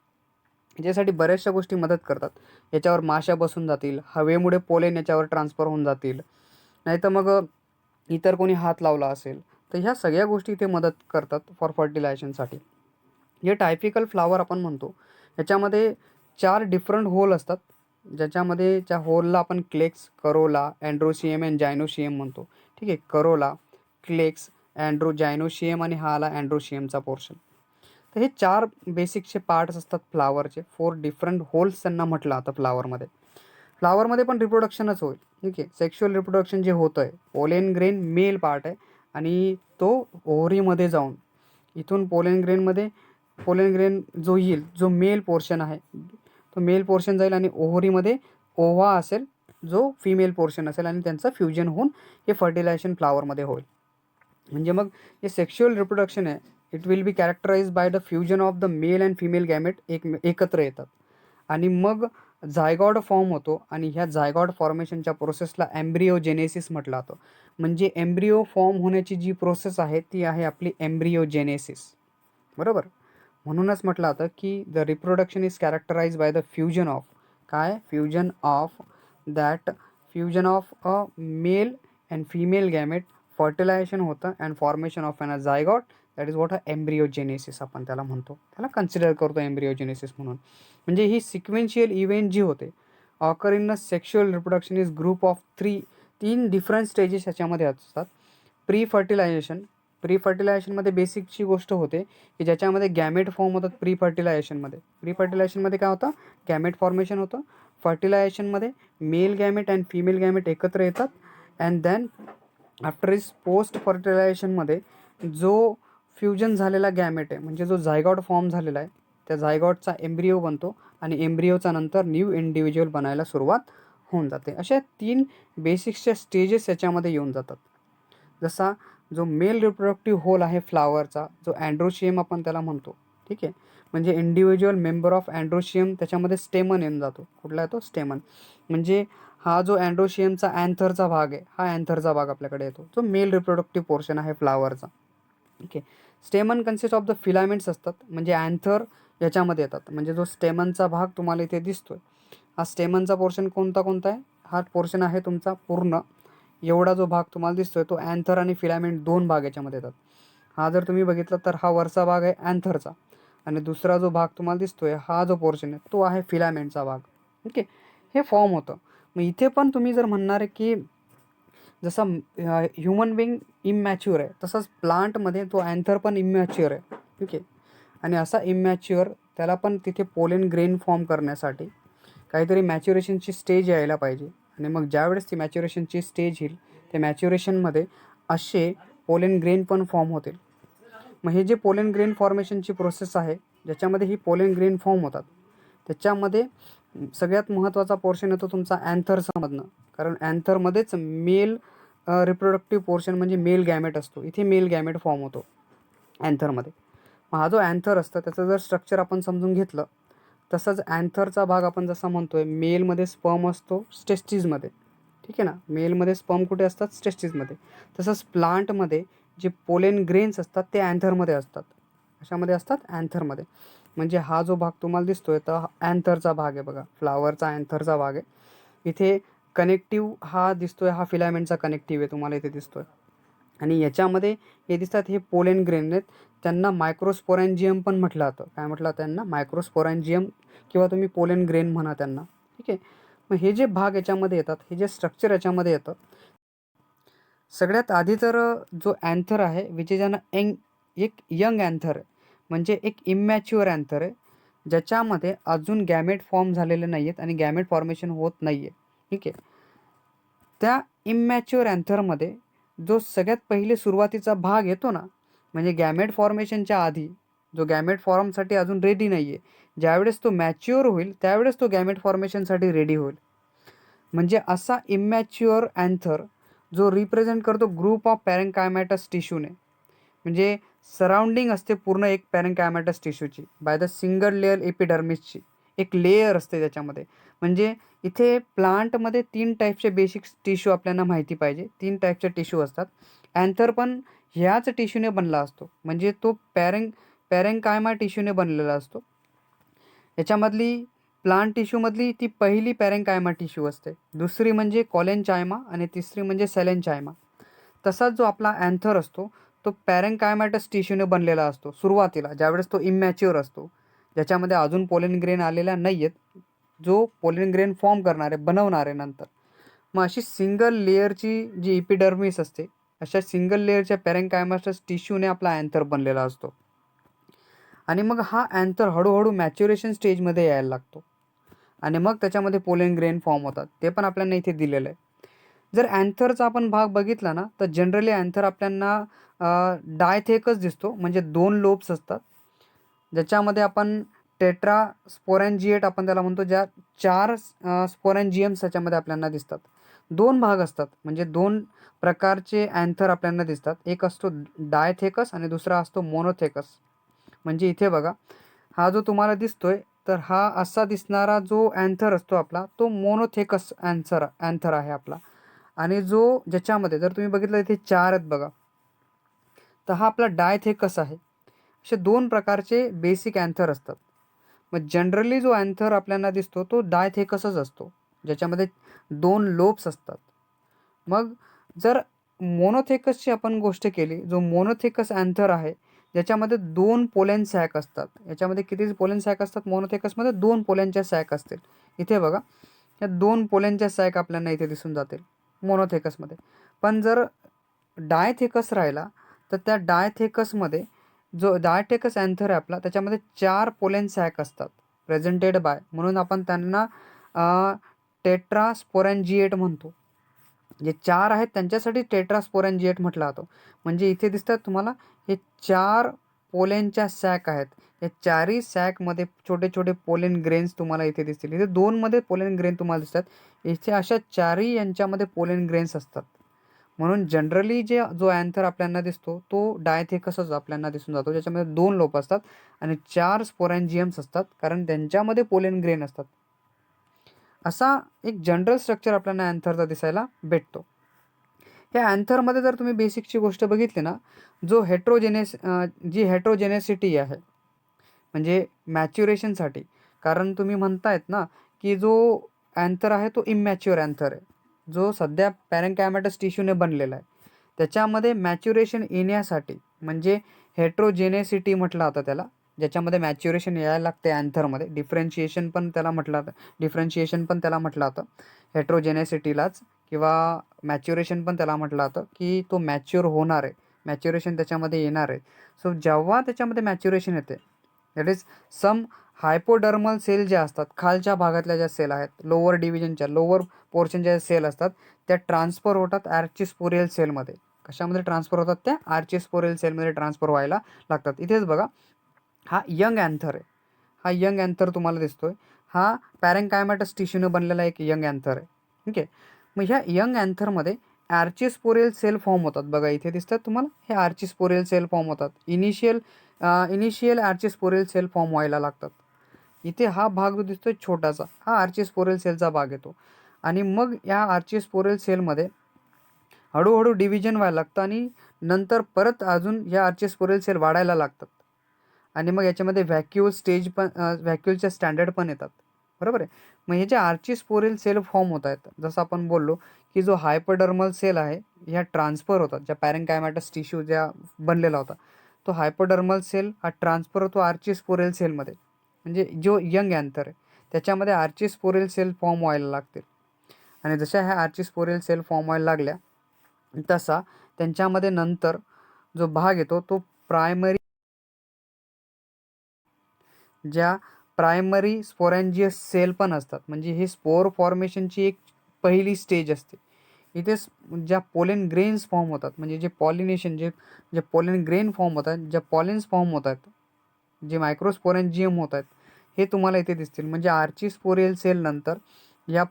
याच्यासाठी बऱ्याचशा गोष्टी मदत करतात. याच्यावर माशा बसून जातील, हवेमुळे पोलेन याच्यावर ट्रान्सफर होऊन जातील, नाहीतर मग इतर कोणी हात लावला असेल, तर ह्या सगळ्या गोष्टी इथे मदत करतात फॉर फर्टिलायझेशनसाठी. हे टायपिकल फ्लावर आपण म्हणतो. याच्यामध्ये 4 डिफरंट होल असतात, ज्याच्यामध्ये त्या होलला आपण क्लेक्स, करोला, अँड्रोशियम अँड जायनोशियम म्हणतो. ठीक आहे. करोला, क्लेक्स, जायनोशियम आणि हा आला अँड्रोशियमचा पोर्शन. तर हे 4 बेसिकचे पार्ट्स असतात फ्लावरचे. 4 डिफरंट होल्स त्यांना म्हटलं आता फ्लावरमध्ये. फ्लावरमध्ये पण रिप्रोडक्शनच होईल. ठीक आहे. सेक्शुअल रिप्रोडक्शन जे होतं आहे, पोलेन ग्रेन मेल पार्ट आहे आणि तो ओव्हरीमध्ये जाऊन इथून पोलेन ग्रेन जो येईल, जो मेल पोर्शन आहे, तो मेल पोर्शन जाईल आणि ओव्हरीमध्ये ओव्हा असेल, जो फिमेल पोर्शन असेल, आणि त्यांचं फ्युजन होऊन हे फर्टिलायझेशन फ्लावरमध्ये होईल. म्हणजे मग हे सेक्शुअल रिप्रोडक्शन आहे, it will be characterize by the fusion of the male and female gamete एकत्र येतात आणि मग झायगॉड फॉर्म होतो. आणि ह्या झायगॉड फॉर्मेशनच्या प्रोसेसला एम्ब्रिओजेनेसिस म्हटलं जातं. म्हणजे एम्ब्रिओ फॉर्म होण्याची जी प्रोसेस आहे ती आहे आपली एम्ब्रिओजेनेसिस. बरोबर. म्हणूनच म्हटलं जातं की the reproduction is characterise by the fusion of काय, fusion of a male and female gamete, fertilisation होतं and formation of a zygote, that is what a embryogenesis आपण त्याला म्हणतो, त्याला कन्सिडर करतो एम्ब्रिओजेनेसिस म्हणून. म्हणजे ही सिक्वेन्शियल इव्हेंट जी होते occur in a sexual reproduction is group of 3 different stages ह्याच्यामध्ये असतात. प्री फर्टिलायझेशनमध्ये बेसिकची गोष्ट होते की ज्याच्यामध्ये गॅमेट फॉर्म होतात. प्री फर्टिलायझेशनमध्ये काय होतं, गॅमेट फॉर्मेशन होतं. फर्टिलायझेशनमध्ये male gamete and female gamete एकत्र येतात अँड देन आफ्टर इज पोस्ट फर्टिलायझेशनमध्ये जो फ्युजन झालेला गॅमेट आहे, म्हणजे जो झायगॉट फॉर्म झालेला आहे, त्या झायगॉटचा एम्ब्रिओ बनतो आणि एम्ब्रिओचा नंतर न्यू इंडिव्हिज्युअल बनायला सुरुवात होऊन जाते. अशा 3 बेसिक्सच्या स्टेजेस याच्यामध्ये येऊन जातात. जसा जो मेल रिप्रोडक्टिव्ह होल आहे फ्लावरचा, जो अँड्रोशियम आपण त्याला म्हणतो. ठीक आहे. म्हणजे इंडिव्हिज्युअल मेंबर ऑफ अँड्रोशियम, त्याच्यामध्ये स्टेमन येऊन जातो. कुठला येतो, स्टेमन. म्हणजे हा जो अँड्रोशियमचा अँथरचा भाग आहे, हा अँथरचा भाग आपल्याकडे येतो, जो मेल रिप्रोडक्टिव्ह पोर्शन आहे फ्लावरचा. Okay. Stamen consist of the filaments असतात, म्हणजे अँथर याच्यामध्ये येतात. म्हणजे जो स्टेमनचा भाग तुम्हाला इथे दिसतोय, हा स्टेमनचा पोर्शन कोणता आहे, हा पोर्शन आहे तुमचा पूर्ण एवढा जो भाग तुम्हाला दिसतोय तो अँथर आणि फिलामेंट 2 भाग याच्यामध्ये येतात. हा जर तुम्ही बघितलं तर हा वरचा भाग आहे अँथरचा आणि दुसरा जो भाग तुम्हाला दिसतोय, हा जो पोर्शन आहे तो आहे फिलामेंटचा भाग. ओके. हे फॉर्म होतं. मग इथे पण तुम्ही जर म्हणणार आहे की जसं ह्युमन बिंग इमॅच्युअर आहे, तसंच प्लांटमध्ये तो अँथर पण इमॅच्युअर आहे. ठीक आहे. आणि असा इमॅच्युअर त्याला पण तिथे पोलेन ग्रेन फॉर्म करण्यासाठी काहीतरी मॅच्युरेशनची स्टेज यायला पाहिजे. आणि मग ज्यावेळेस ती मॅच्युरेशनची स्टेज येईल, त्या मॅच्युरेशनमध्ये असे पोलेन ग्रेन पण फॉर्म होतील. मग हे जे पोलेन ग्रेन फॉर्मेशनची प्रोसेस आहे, ज्याच्यामध्ये ही पोलेन ग्रेन फॉर्म होतात, त्याच्यामध्ये सगळ्यात महत्त्वाचा पोर्शन येतो तुमचा अँथरमधनं. कारण अँथरमध्येच मेल रिप्रोडक्टिव्ह पोर्शन म्हणजे मेल गॅमेट असतो. इथे मेल गॅमेट फॉर्म होतो अँथरमध्ये. मग हा जो अँथर असतं त्याचं जर स्ट्रक्चर आपण समजून घेतलं, तसंच अँथरचा भाग आपण जसा म्हणतोय, मेलमध्ये स्पर्म असतो स्टेस्टिसमध्ये. ठीक आहे ना. मेलमध्ये स्पर्म कुठे असतात, स्टेस्टिसमध्ये. तसंच प्लांटमध्ये जे पोलेन ग्रेन्स असतात ते अँथरमध्ये असतात. कशामध्ये असतात, अँथरमध्ये. म्हणजे हा जो भाग तुम्हाला दिसतोय तर अँथरचा भाग आहे बघा, फ्लावरचा अँथरचा भाग आहे. इथे कनेक्टिव्ह हा दिसतोय, हा फिलामेंटचा कनेक्टिव्ह आहे तुम्हाला इथे दिसतोय. आणि याच्यामध्ये हे दिसतात हे पोलेन ग्रेन आहेत, त्यांना मायक्रोस्पोरॅन्जियम पण म्हटलं जातं. काय म्हटलं त्यांना, मायक्रोस्पोरॅन्जियम, किंवा तुम्ही पोलेन ग्रेन म्हणा त्यांना. ठीक आहे. मग हे जे भाग याच्यामध्ये येतात, हे जे स्ट्रक्चर याच्यामध्ये येतं, सगळ्यात आधी तर जो अँथर आहे विच इज एक यंग अँथर आहे, म्हणजे एक इमॅच्युअर अँथर आहे, ज्याच्यामध्ये अजून गॅमेट फॉर्म झालेले नाही आहेत आणि गॅमेट फॉर्मेशन होत नाही आहे. ठीक आहे. त्या इमॅच्युअर अँथरमध्ये जो सगळ्यात पहिले सुरुवातीचा भाग येतो ना, म्हणजे गॅमेट फॉर्मेशनच्या आधी जो गॅमेट फॉर्मसाठी अजून रेडी नाही आहे. ज्यावेळेस तो मॅच्युअर होईल त्यावेळेस तो गॅमेट फॉर्मेशनसाठी रेडी होईल. म्हणजे असा इमॅच्युअर अँथर जो रिप्रेझेंट करतो ग्रुप ऑफ पॅरेंकायमॅटस टिश्यूने, म्हणजे सराउंडिंग असते पूर्ण एक पॅरेंकायमॅटस टिश्यूची बाय द सिंगल लेअर एपिडर्मिसची, एक लेयर असते त्याच्यामध्ये. म्हणजे इथे प्लांटमध्ये 3 टाईपचे बेसिक टिश्यू आपल्याला माहिती पाहिजे. 3 टाईपचे टिश्यू असतात. अँथर पण ह्याच टिश्यूने बनला असतो, म्हणजे तो पॅरेंकायमा टिश्यूने बनलेला असतो. याच्यामधली प्लांट टिश्यूमधली ती पहिली पॅरेंकायमा टिश्यू असते, दुसरी म्हणजे कॉलेनचायमा आणि तिसरी म्हणजे सेलेनचायमा. तसाच जो आपला अँथर असतो तो पॅरेंकायमॅटस टिश्यूने बनलेला असतो सुरुवातीला, ज्यावेळेस तो इमॅच्युअर असतो, ज्याच्यामध्ये अजून पोलन ग्रेन आलेल्या नाही आहेत, जो पोलन ग्रेन फॉर्म करणार आहे, बनवणार आहे नंतर. मग अशी सिंगल लेअरची जी इपिडर्मिस असते, अशा सिंगल लेअरच्या पॅरेंकायमॅटस टिश्यूने आपला अँथर बनलेला असतो. आणि मग हा अँथर हळूहळू मॅच्युरेशन स्टेजमध्ये यायला लागतो आणि मग त्याच्यामध्ये पोलन ग्रेन फॉर्म होतात. ते पण आपल्याला इथे दिलेलं आहे. जर अँथरचा आपण भाग बघितला ना, तर जनरली अँथर आपल्याला डायथेकस दिसतो, म्हणजे 2 लोब्स असतात, ज्याच्यामध्ये आपण टेट्रास्पोरॅन्जिएट आपण त्याला म्हणतो, ज्या 4 स्पोरॅन्जियम्स त्याच्यामध्ये आपल्याला दिसतात. 2 भाग असतात, म्हणजे 2 प्रकारचे अँथर आपल्याला दिसतात. एक असतो डायथेकस आणि दुसरा असतो मोनोथेकस. म्हणजे इथे बघा, हा जो तुम्हाला दिसतोय, तर हा असा दिसणारा जो अँथर असतो आपला, तो मोनोथेकस अँथर आहे आपला. आणि जो ज्याच्यामध्ये जर तुम्ही बघितलं इथे 4 आहेत बघा, तर हा आपला डायथेकस आहे. असे 2 प्रकारचे बेसिक अँथर असतात. मग जनरली जो अँथर आपल्याला दिसतो तो डायथेकसच असतो, ज्याच्यामध्ये 2 लोब्स असतात. मग जर मोनोथेकसची आपण गोष्ट केली, जो मोनोथेकस अँथर आहे, ज्याच्यामध्ये 2 पोलन सॅक असतात. याच्यामध्ये किती पोलन सॅक असतात मोनोथेकसमध्ये? 2 पोलनच्या सॅक असतील. इथे बघा, या 2 पोलनच्या सॅक आपल्याला इथे दिसून जातील मोनोथेकसमध्ये. पण जर डायथेकस राहिला, तर त्या डायथेकसमध्ये जो डायथेकस अँथर आहे आपला, त्याच्यामध्ये 4 पोलन सॅक असतात प्रेझेंटेड बाय, म्हणून आपण त्यांना टेट्रास्पोरॅन्जिएट म्हणतो. जे 4 आहेत त्यांच्यासाठी टेट्रास्पोरॅन्जिएट म्हटला जातो. म्हणजे इथे दिसतात तुम्हाला हे 4 पोलेनच्या सॅक आहेत. या 4ही सॅकमध्ये छोटे छोटे पोलेन ग्रेन्स तुम्हाला इथे दिसतील. इथे 2 मध्ये पोलेन ग्रेन तुम्हाला दिसतात. इथे अशा 4ही यांच्यामध्ये पोलेन ग्रेन्स असतात. म्हणून जनरली जो अँथर आपल्याला दिसतो तो डायथेकसच आपल्याला दिसून जातो, ज्याच्यामध्ये 2 लोब असतात आणि 4 स्पोरॅन्जियम्स असतात, कारण त्यांच्यामध्ये पोलेन ग्रेन असतात. असा एक जनरल स्ट्रक्चर आपल्याला अँथरचा दिसायला भेटतो. या अँथरमध्ये जर तुम्ही बेसिकची गोष्ट बघितली ना, जो जी हेट्रोजेनेसिटी आहे, म्हणजे मॅच्युरेशनसाठी, कारण तुम्ही म्हणतायत ना, की जो अँथर आहे तो इमॅच्युअर अँथर आहे, जो सध्या पॅरेंकायमॅटस टिश्यूने बनलेला आहे. त्याच्यामध्ये मॅच्युरेशन येण्यासाठी, म्हणजे हेट्रोजेनेसिटी म्हटलं जातं त्याला, ज्याच्यामध्ये मॅच्युरेशन यायला लागते अँथरमध्ये. डिफरन्शिएशन पण त्याला म्हटलं जातं हेट्रोजेनेसिटीलाच, किंवा मॅच्युरेशन पण त्याला म्हटलं जातं, की तो मॅच्युअर होणार आहे, मॅच्युरेशन त्याच्यामध्ये येणार आहे. सो जेव्हा त्याच्यामध्ये मॅच्युरेशन येते, दॅट इज सम हायपोडर्मल सेल ज्या असतात, खालच्या भागातल्या ज्या सेल आहेत, लोअर डिव्हिजनच्या लोअर पोर्शनच्या सेल असतात, त्या ट्रान्सफर होतात आर्चिस्पोरियल सेलमध्ये. कशामध्ये ट्रान्सफर होतात? त्या आर्चिस्पोरियल सेलमध्ये ट्रान्सफर व्हायला लागतात. इथेच बघा, हा यंग अँथर आहे. हा यंग अँथर तुम्हाला दिसतोय, हा पॅरेंकायमॅटस टिश्यूने बनलेला एक यंग अँथर आहे. ठीक आहे. मग ह्या यंग अँथरमध्ये आर्चिस्पोरियल सेल फॉर्म होतात. बघा इथे दिसतात तुम्हाला, हे आर्चिस्पोरियल सेल फॉर्म होतात. इनिशियल आर्चिस्पोरियल सेल फॉर्म व्हायला लागतात. इथे हा भाग जो दिसतोय छोटासा, हा आर्चिस्पोरियल सेलचा भाग येतो. आणि मग या आर्चिस्पोरियल सेलमध्ये हळूहळू डिव्हिजन व्हायला लागतं आणि नंतर परत अजून या आर्चिस्पोरियल सेल वाढायला लागतात. आणि मग याच्यामध्ये व्हॅक्यूलच्या स्टँडर्ड पण येतात. बरोबर आहे. मग हे जे आर्चिस्पोरियल सेल फॉर्म होत आहेत, जसं आपण बोललो, की जो हायपोडर्मल सेल आहे, ह्या ट्रान्सफर होतात, ज्या पॅरेंकायमॅटस टिश्यू ज्या बनलेला होता, तो हायपोडर्मल सेल हा ट्रान्सफर होतो आर्चिस्पोरियल सेलमध्ये. म्हणजे जो यंग अँथर आहे त्याच्यामध्ये आर्चिस्पोरियल सेल फॉर्म व्हायला लागतील. आणि जशा ह्या आर्चिस्पोरियल सेल फॉर्म व्हायला लागल्या, तसा त्यांच्यामध्ये नंतर जो भाग येतो तो प्रायमरी स्पोरॅन्जियस सेल पण असतात. म्हणजे हे स्पोर फॉर्मेशनची एक पहिली स्टेज असते. इथे ज्या पोलेन ग्रेन्स फॉर्म होतात, म्हणजे जे पॉलिनेशन जे जे पोलेन ग्रेन फॉर्म होतात, ज्या पॉलिन्स फॉर्म होतात, जे मायक्रोस्पोरेंजियम होत आहेत हे तुम्हाला इथे दिसतील. म्हणजे आर्चिस्पोरियल सेल नंतर या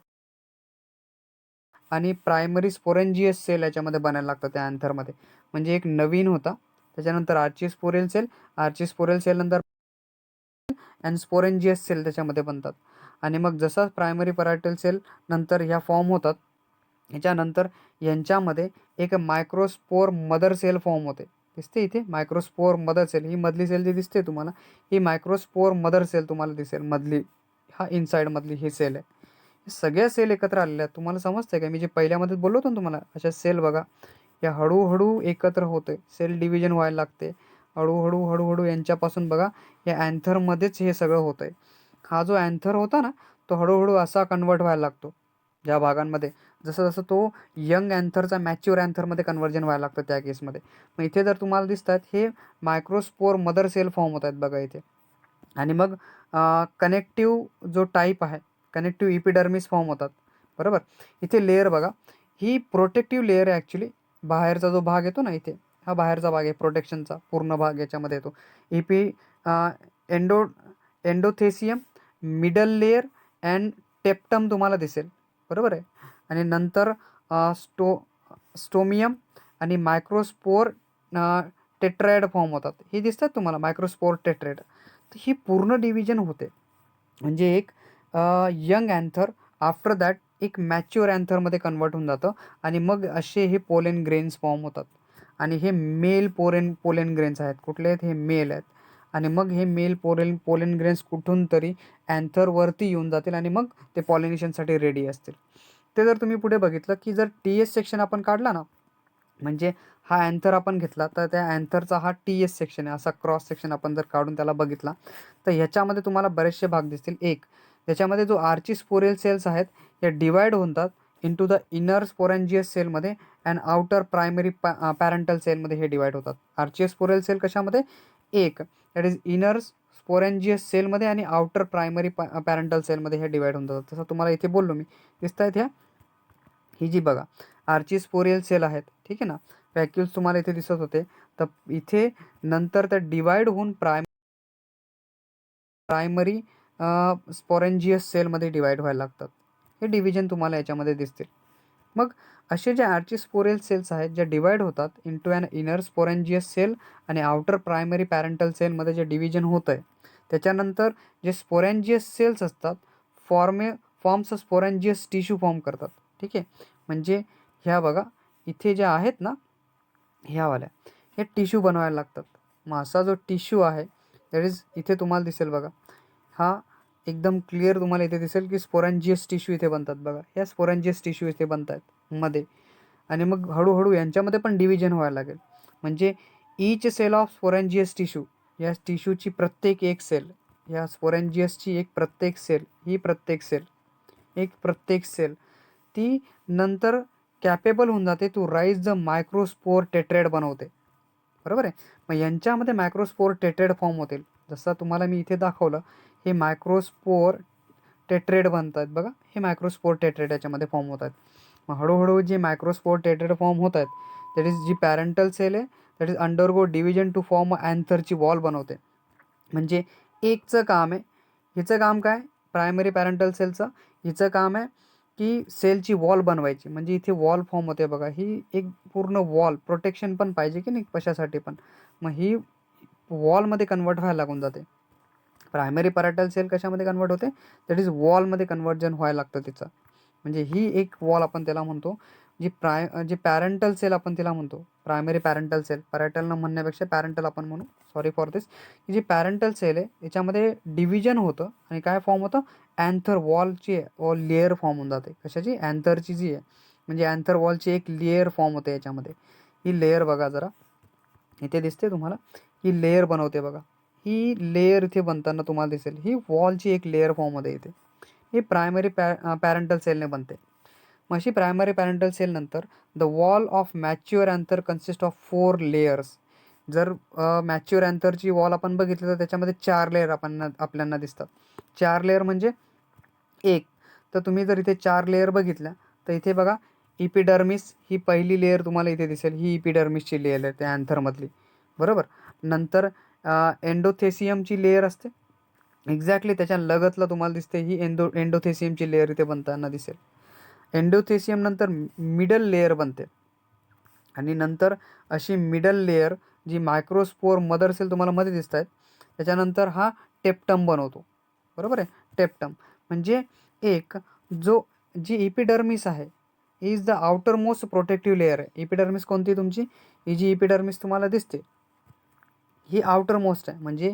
आणि प्रायमरी स्पोरेंजियस सेल याच्यामध्ये बनायला लागतं त्या अँथरमध्ये. म्हणजे एक नवीन होता, त्याच्यानंतर आर्चिस्पोरियल सेल नंतर अँड स्पोरेंजियस सेल त्याच्यामध्ये बनतात. आणि मग जसा प्रायमरी परायटल सेल नंतर ह्या फॉर्म होतात, ह्याच्यानंतर यांच्यामध्ये एक मायक्रोस्पोर मदर सेल फॉर्म होते. दिसते इथे मायक्रोस्पोर मदर सेल, ही मधली सेल जी दिसते तुम्हाला, ही मायक्रोस्पोर मदर सेल तुम्हाला दिसेल मधली, हा इनसाइड मधली ही सेल आहे. हे सगळ्या सेल एकत्र आलेल्या आहेत. तुम्हाला समजतंय का? मी जे पहिल्यामध्ये बोललो होतो ना तुम्हाला, अशा सेल बघा या हळूहळू एकत्र होते, सेल डिव्हिजन व्हायला लागते हळूहळू हळूहळू. यांच्यापासून बघा या अँथरमध्येच हे सगळं होतंय. हा जो अँथर होता ना, तो हळूहळू असा कन्वर्ट व्हायला लागतो ज्या भागांमध्ये, जसं जसं तो यंग अँथरचा मॅच्युअर अँथरमध्ये कन्व्हर्जन व्हायला लागतं त्या केसमध्ये. मग इथे जर तुम्हाला दिसतात हे मायक्रोस्पोर मदर सेल फॉर्म होत आहेत बघा इथे. आणि मग कनेक्टिव्ह जो टाईप आहे, कनेक्टिव्ह इपिडर्मिस फॉर्म होतात, बरोबर. इथे लेयर बघा, ही प्रोटेक्टिव्ह लेयर आहे ॲक्च्युली. बाहेरचा जो भाग येतो ना इथे, हा बाहेरचा भाग आहे प्रोटेक्शनचा पूर्ण भाग याच्यामध्ये येतो. EP endo endothecium, middle layer and टेप्टम तुम्हाला दिसेल, बरोबर आहे. आणि नंतर स्टोमियम आणि मायक्रोस्पोर टेट्राएड फॉर्म होतात. हे दिसतात तुम्हाला मायक्रोस्पोर टेट्राएड. तर ही पूर्ण डिव्हिजन होते. म्हणजे एक यंग अँथर आफ्टर दॅट एक मॅच्युअर अँथरमध्ये कन्वर्ट होऊन जातं. आणि मग असे हे पोलेन ग्रेन्स फॉर्म होतात. आणि हे मेल पोलेन ग्रेन्स आहेत. कुठले आहेत? हे मेल आहेत. आणि मग हे मेल पोलेन ग्रेन्स कुठून तरी अँथरवरती येऊन जातील आणि मग ते पॉलिनेशनसाठी रेडी असतील. ते जर तुम्ही पुढे बघितलं की जर TS सेक्शन आपण काढला ना, म्हणजे हा अँथर आपण घेतला तर त्या अँथरचा हा TS सेक्शन आहे. असा क्रॉस सेक्शन आपण जर काढून त्याला बघितला तर ह्याच्यामध्ये तुम्हाला बरेचसे भाग दिसतील. एक त्याच्यामध्ये जो आर्चिस्पोरियल सेल्स आहेत या डिवाइड होतात इंटू द इनर स्पोरेंजियस सेलमध्ये अँड आउटर प्रायमरी पॅरेंटल सेलमध्ये हे डिवाइड होतात. आर्चिस्पोरियल सेल कशामध्ये? एक दॅट इज इनर स्पोरेंजियस सेलमध्ये आणि आउटर प्रायमरी पॅरेंटल सेलमध्ये हे डिवाइड होऊन जातात. तसं तुम्हाला इथे बोललो मी. दिसतायत ह्या? ही जी बघा आर्चिस्पोरियल सेल आहेत, ठीक आहे ना, व्हॅक्यूल्स तुम्हाला इथे दिसत होते. तर इथे नंतर त्या डिवाइड होऊन प्रायमरी स्पोरेंजियस सेलमध्ये डिवाइड व्हायला लागतात. हे डिव्हिजन तुम्हाला याच्यामध्ये दिसतील. मग असे जे आर्चिस्पोरियल सेल्स आहेत ज्या डिवाइड होतात इंटू ॲन इनर स्पोरेंजियस सेल आणि आउटर प्रायमरी पॅरेंटल सेलमध्ये जे डिव्हिजन होतं आहे, त्याच्यानंतर जे स्पोरेंजियस सेल्स असतात फॉर्म्स स्पोरेंजियस टिश्यू फॉर्म करतात. ठीक आहे. म्हणजे ह्या बघा इथे ज्या आहेत ना, ह्यावाल्या हे टिश्यू बनवायला लागतात. मग असा जो टिश्यू आहे दॅट इज इथे तुम्हाला दिसेल बघा, हा एकदम क्लिअर तुम्हाला इथे दिसेल की स्पोरेंजियस टिश्यू इथे बनतात बघा. ह्या स्पोरेंजियस टिश्यू इथे बनत आहेत मध्ये. आणि मग हळूहळू यांच्यामध्ये पण डिव्हिजन व्हायला लागेल. म्हणजे ईच सेल ऑफ स्पोरेंजियस टिश्यू, या टिश्यूची प्रत्येक एक सेल, या स्पोरेंजियसची एक प्रत्येक सेल, ही प्रत्येक सेल ती नंतर कॅपेबल होऊन जाते to rise the microspore tetrad बनवते, बरोबर आहे. मग यांच्यामध्ये मायक्रोस्पोर टेट्रेड फॉर्म होतील. जसं तुम्हाला मी इथे दाखवलं, हे मायक्रोस्पोर टेट्रेड बनत आहेत बघा. हे मायक्रोस्पोर टेट्रेड याच्यामध्ये फॉर्म होत आहेत. मग हळूहळू जे मायक्रोस्पोर टेट्रेड फॉर्म होत आहेत दॅट इज जी पॅरेंटल सेल आहे that is undergo division to form अँथरची वॉल बनवते. म्हणजे एकचं काम आहे, हिचं काम काय? प्रायमरी पॅरेंटल सेलचं हिचं काम आहे की सेलची वॉल बनवायची. म्हणजे इथे वॉल फॉर्म होते बघा. ही एक पूर्ण वॉल प्रोटेक्शन पण पाहिजे की नाही कशासाठी पण. मग ही वॉलमध्ये कन्वर्ट व्हायला लागून जाते. प्रायमरी पॅरेंटल सेल कशामध्ये कन्वर्ट होते? दॅट इज वॉलमध्ये कन्व्हर्जन व्हायला लागतं तिचं. म्हणजे ही एक वॉल आपण त्याला म्हणतो. जी पॅरेंटल सेल आपण तिला म्हणतो प्रायमरी पॅरेंटल सेल. पॅरेंटल न म्हणण्यापेक्षा पॅरेंटल आपण म्हणू, सॉरी फॉर दिस. ही जी पॅरेंटल सेल आहे याच्यामध्ये डिव्हिजन होतं आणि काय फॉर्म होतं? अँथर वॉलची लेअर फॉर्म होऊन जाते. कशाची? अँथरची जी आहे. म्हणजे अँथर वॉलची एक लेअर फॉर्म होते याच्यामध्ये. ही लेअर बघा जरा इथे दिसते तुम्हाला, ही लेअर बनवते बघा. ही लेअर इथे बनताना तुम्हाला दिसेल, ही वॉलची एक लेअर फॉर्म होते इथे. ही प्रायमरी पॅरेंटल सेलने बनते. मग अशी प्रायमरी पॅरेंटल सेल नंतर the wall of mature anther consist of 4 layers. जर मॅच्युअर अँथरची वॉल आपण बघितली तर त्याच्यामध्ये 4 लेयर आपल्याला दिसतात. 4 लेयर म्हणजे एक. तर तुम्ही जर इथे 4 लेयर बघितल्या तर इथे बघा इपिडर्मिस ही पहिली लेयर तुम्हाला इथे दिसेल. ही इपिडर्मिसची लेयर आहे त्या अँथरमधली, बरोबर. नंतर एंडोथेसियमची लेयर असते. एक्झॅक्टली त्याच्या लगतला तुम्हाला दिसते ही एंडोथेसियमची लेयर इथे बनताना दिसेल. एंडोथेसियम नंतर मिडल लेयर बनते आणि नंतर अशी मिडल लेयर जी मायक्रोस्पोर मदर सेल तुम्हाला मध्ये दिसत आहेत, त्याच्यानंतर हा टेप्टम बनवतो. बरोबर आहे. टेप्टम म्हणजे एक जो जी इपिडर्मिस आहे is the outer most protective layer आहे. इपिडर्मिस कोणती तुमची, ही जी इपिडर्मिस तुम्हाला दिसते ही आउटर मोस्ट आहे. म्हणजे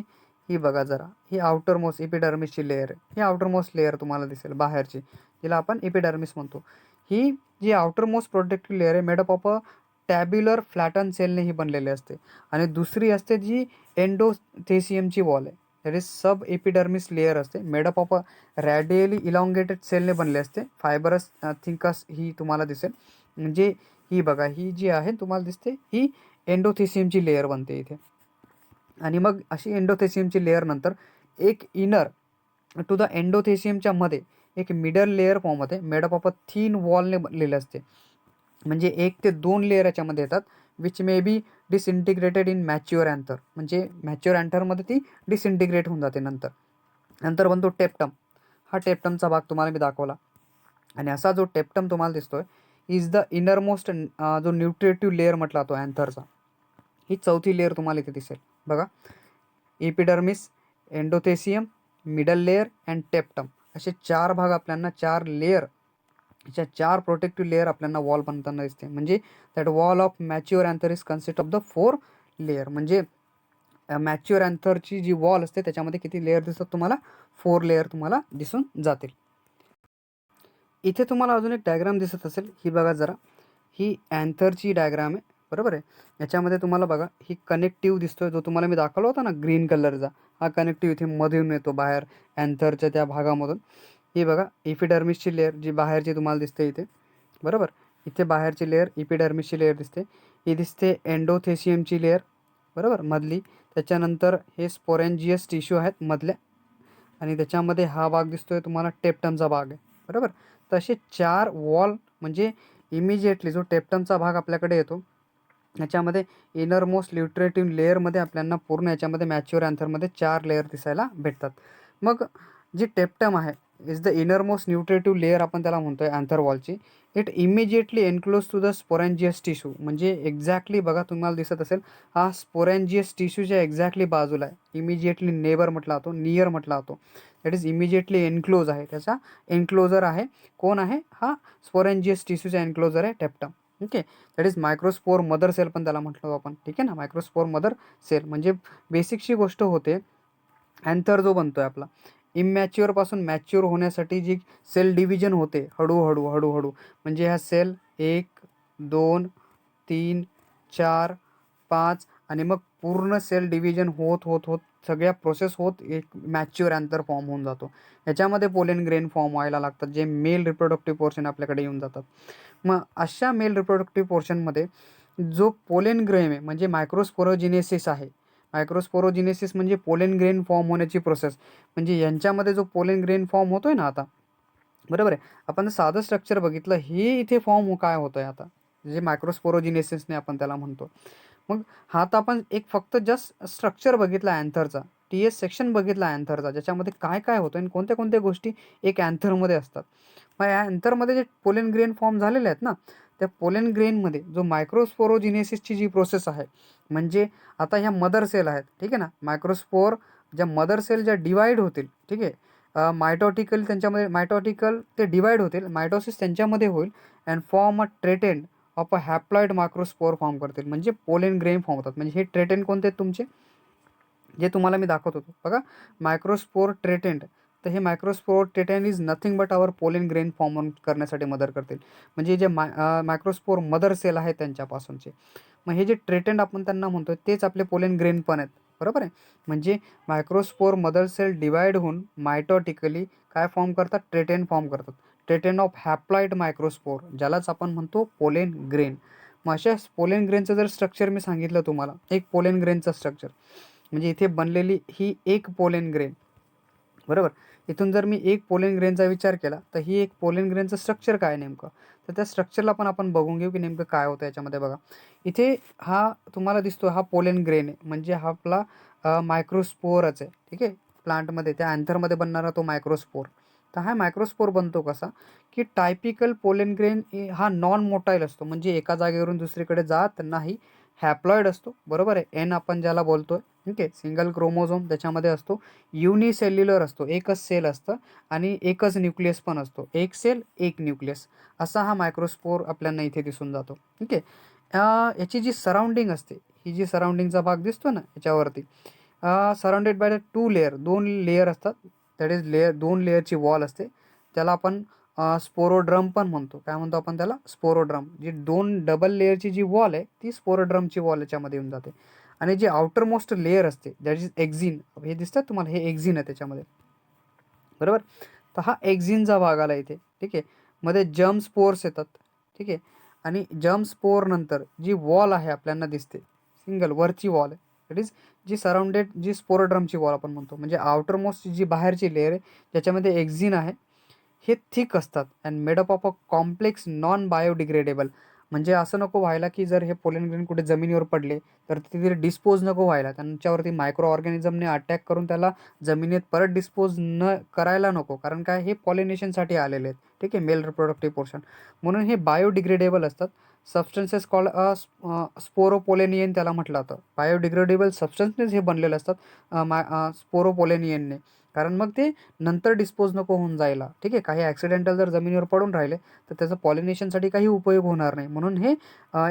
ही बघा जरा, ही आउटर मोस्ट इपिडर्मिसची लेअर आहे. ही आउटर मोस्ट लेअर तुम्हाला दिसेल बाहेरची, जिला आपण इपिडर्मिस म्हणतो. ही जी आउटर मोस्ट प्रोटेक्टिव्ह लेअर आहे made up of a tabular flatten सेलने ही बनलेली असते. आणि दुसरी असते जी एंडोथेसियमची वॉल आहे, that is sub epidermis layer असते made up of a radially elongated सेलने बनले असते. फायबरस थिंकस ही तुम्हाला दिसेल. म्हणजे ही बघा, ही जी आहे तुम्हाला दिसते ही एंडोथेसियमची लेअर बनते इथे. आणि मग अशी एंडोथेसियमची लेअर नंतर एक इनर टू द एंडोथेसियमच्या मध्ये एक मिडल लेअर फॉर्म होते मेडअप ऑफ अ थिन वॉलने बनलेले असते. म्हणजे 1 ते 2 लेअर याच्यामध्ये येतात, which may be डिसइंटिग्रेटेड in mature anther. म्हणजे मॅच्युअर अँथरमध्ये ती डिसइंटिग्रेट होऊन जाते नंतर. नंतर बनतो टेप्टम. हा टेप्टमचा भाग तुम्हाला मी दाखवला. आणि असा जो टेप्टम तुम्हाला दिसतोय इज द इनरमोस्ट जो न्यूट्रिटिव्ह लेअर म्हटला जातो अँथरचा. ही चौथी लेअर तुम्हाला इथे दिसेल बघा. Epidermis, endothecium, middle layer and टेप्टम असे 4 भाग आपल्याला, 4 लेअर, अशा 4 प्रोटेक्टिव्ह लेअर आपल्याला वॉल बनताना दिसते. म्हणजे that wall of mature anther is consist of the 4 layer. म्हणजे मॅच्युअर अँथरची जी वॉल असते त्याच्यामध्ये किती लेअर दिसतात तुम्हाला, 4 लेअर तुम्हाला दिसून जातील. इथे तुम्हाला अजून एक डायग्राम दिसत असेल, ही बघा जरा. ही अँथरची डायग्राम आहे. बरोबर आहे. याच्यामध्ये तुम्हाला बघा ही कनेक्टिव्ह दिसतोय, जो तुम्हाला मी दाखवला होता ना ग्रीन कलरचा. हा कनेक्टिव्ह इथे मधून येतो बाहेर अँथरच्या त्या भागामधून. ही बघा इपिडर्मिसची लेअर जी बाहेरची तुम्हाला दिसते इथे. बरोबर. इथे बाहेरची लेअर इपिडर्मिसची लेअर दिसते. ही दिसते एंडोथेसियमची लेअर. बरोबर मधली. त्याच्यानंतर हे स्पोरेंजियस टिश्यू आहेत मधल्या. आणि त्याच्यामध्ये हा भाग दिसतोय तुम्हाला टेप्टमचा भाग आहे. बरोबर. तसे 4 वॉल म्हणजे इमिजिएटली जो टेप्टमचा भाग आपल्याकडे येतो याच्यामध्ये इनरमोस्ट न्यूट्रिटिव्ह लेअरमध्ये आपल्याला पूर्ण याच्यामध्ये मॅच्युअर अँथरमध्ये 4 लेअर दिसायला भेटतात. मग जी टेप्टम आहे is the innermost nutritive layer आपण त्याला म्हणतोय अँथर वॉलची. It immediately enclose to the sporogenous tissue. म्हणजे एक्झॅक्टली बघा तुम्हाला दिसत असेल हा स्पोरेंजियस टिश्यूच्या एक्झॅक्टली बाजूला आहे. इमिजिएटली नेबर म्हटला जातो, नियर म्हटला जातो. दॅट इज इमिजिएटली एनक्लोज आहे, त्याचा एनक्लोजर आहे. कोण आहे, हा स्पोरेंजियस टिश्यूचा एनक्लोजर आहे tapetum. Okay. That is microspore mother cell पण त्याला म्हटलं आपण. ठीक आहे ना, मायक्रोस्पोर मदर सेल. म्हणजे बेसिकशी गोष्ट होते अँथर जो बनतोय आपला इमॅच्युअरपासून मॅच्युअर होण्यासाठी जी सेल डिव्हिजन होते हळूहळू हळूहळू. म्हणजे ह्या सेल 1, 2, 3, 4, 5 आणि मग पूर्ण सेल डिव्हिजन होत होत होत सगळ्या प्रोसेस होत एक मॅच्युअर अँथर फॉर्म होऊन जातो. याच्यामध्ये पोलेन ग्रेन फॉर्म व्हायला लागतात, जे मेल रिप्रोडक्टिव्ह पोर्शन आपल्याकडे येऊन जातात. मग अशा मेल रिप्रोडक्टिव्ह पोर्शनमध्ये जो पोलेन ग्रेन आहे म्हणजे मायक्रोस्पोरोजिनेसिस आहे. मायक्रोस्पोरोजिनेसिस म्हणजे पोलेन ग्रेन फॉर्म होण्याची प्रोसेस. म्हणजे यांच्यामध्ये जो पोलेन ग्रेन फॉर्म होतोय ना आता, बरोबर आहे. आपण साधं स्ट्रक्चर बघितलं, हे इथे फॉर्म काय होतंय आता, जे मायक्रोस्पोरोजिनेसिसने आपण त्याला म्हणतो. मग हा तर आपण एक फक्त जस्ट स्ट्रक्चर बघितला अँथरचा, टी-एस सेक्शन बघितला अँथरचा, ज्याच्यामध्ये काय काय होतं आणि कोणत्या कोणत्या गोष्टी एक अँथरमध्ये असतात. मग या अँथरमध्ये जे पोलेन ग्रेन फॉर्म झालेले आहेत ना, त्या पोलेन ग्रेनमध्ये जो मायक्रोस्पोरोजिनेसिसची जी प्रोसेस आहे, म्हणजे आता ह्या मदर सेल आहेत, ठीक आहे ना. मायक्रोस्पोर ज्या मदर सेल ज्या डिवाईड होतील, ठीक आहे, मायटॉटिकल त्यांच्यामध्ये मायटॉटिकल ते डिवाईड होतील, मायटोसिस त्यांच्यामध्ये होईल and form a tetrad of a haploid microspore form करतील. म्हणजे पोलेन ग्रेन फॉर्म होतात. म्हणजे हे ट्रेटेंड कोणते आहेत तुमचे, जे तुम्हाला मी दाखवत होतो बघा, मायक्रोस्पोर ट्रेटेंड. तर हे microspore tetrad is nothing but our pollen grain form करण्यासाठी मदत करतील. म्हणजे जे मायक्रोस्पोर मदर सेल आहेत त्यांच्यापासूनचे. मग हे जे ट्रेटेंड आपण त्यांना म्हणतो तेच आपले पोलेन ग्रेन पण आहेत. बरोबर आहे. म्हणजे मायक्रोस्पोर मदर सेल डिवाईड होऊन मायटॉटिकली काय फॉर्म करतात, ट्रेटेंड फॉर्म करतात. ट्रेटेंड ऑफ हॅप्लॉइड मायक्रोस्पोर, ज्यालाच आपण म्हणतो पोलेन ग्रेन. मग अशा पोलेन ग्रेनचं जर स्ट्रक्चर मी सांगितलं तुम्हाला, एक पोलेन ग्रेनचं स्ट्रक्चर म्हणजे इथे बनलेली ही एक पोलेन ग्रेन. बरोबर. इथून जर मी एक पोलेन ग्रेनचा विचार केला तर ही एक पोलेन ग्रेनचं स्ट्रक्चर काय नेमकं, तर त्या स्ट्रक्चरला पण आपण बघून घेऊ की नेमकं काय होतं याच्यामध्ये. बघा इथे हा तुम्हाला दिसतो हा पोलेन ग्रेन आहे. म्हणजे हा आपला मायक्रोस्पोअरच आहे, ठीक आहे. प्लांटमध्ये त्या अँथरमध्ये बनणारा तो मायक्रोस्पोर. तर हा मायक्रोस्पोर बनतो कसा, की टायपिकल पोलन ग्रेन हा नॉन मोटाईल असतो, म्हणजे एका जागेवरून दुसरीकडे जात नाही. हॅप्लॉइड असतो, बरोबर आहे. एन आपण ज्याला बोलतोय, ठीक आहे. सिंगल क्रोमोझोम त्याच्यामध्ये असतो. युनिसेल्युलर असतो, एकच सेल असतं आणि एकच न्यूक्लियस पण असतो. एक सेल एक न्यूक्लियस असा हा मायक्रोस्पोर आपल्याला इथे दिसून जातो, ठीक आहे. याची जी सराउंडिंग असते, ही जी सराउंडिंगचा भाग दिसतो ना याच्यावरती, surrounded by the 2 layer, 2 layer असतात. दॅट इज लेयर, 2 लेयरची वॉल असते. त्याला आपण स्पोरोड्रम पण म्हणतो. काय म्हणतो आपण त्याला? स्पोरोड्रम. जी 2 डबल लेयरची जी वॉल आहे ती स्पोरोड्रमची वॉल याच्यामध्ये येऊन जाते. आणि जी आउटर मोस्ट लेयर असते दॅट इज एक्झिन. हे दिसतात तुम्हाला, हे एक्झिन आहे त्याच्यामध्ये, बरोबर. तर हा एक्झिनचा भाग आला इथे, ठीक आहे. मध्ये जर्म स्पोर्स येतात, ठीक आहे. आणि जर्म स्पोर नंतर जी वॉल आहे आपल्याला दिसते, सिंगल वरची वॉल आहे, दॅट इज जी सराउंडेड, जी स्पोरोड्रमची वॉल आपण म्हणतो. म्हणजे आउटर मोस्ट जी बाहेरची लेअर आहे ज्याच्यामध्ये एक्झिन आहे, हे थिक असतात and made up of a complex non biodegradable. म्हणजे असं नको व्हायला की जर हे पोलन ग्रेन कुठे जमिनीवर पडले तर ते तिथे डिस्पोज नको व्हायला, त्यांच्यावरती मायक्रो ऑर्गॅनिझमने अटॅक करून त्याला जमिनीत परत डिस्पोज न करायला नको. कारण काय, हे पॉलिनेशनसाठी आलेले आहेत, ठीक आहे, मेल रिप्रोडक्टिव्ह पोर्शन. म्हणून हे बायोडिग्रेडेबल असतात. सबस्टन्सेस कॉल्ड स्पोरोपोलेनियन त्याला म्हटलं जातं. बायोडिग्रेडेबल सबस्टन्सेस हे बनलेले असतात स्पोरोपोलेनियनने. कारण मग ते नंतर डिस्पोज नको होऊन जायला, ठीक आहे. काही ॲक्सिडेंटल जर जमिनीवर पडून राहिले तर त्याचं पॉलिनेशनसाठी काही उपयोग होणार नाही. म्हणून हे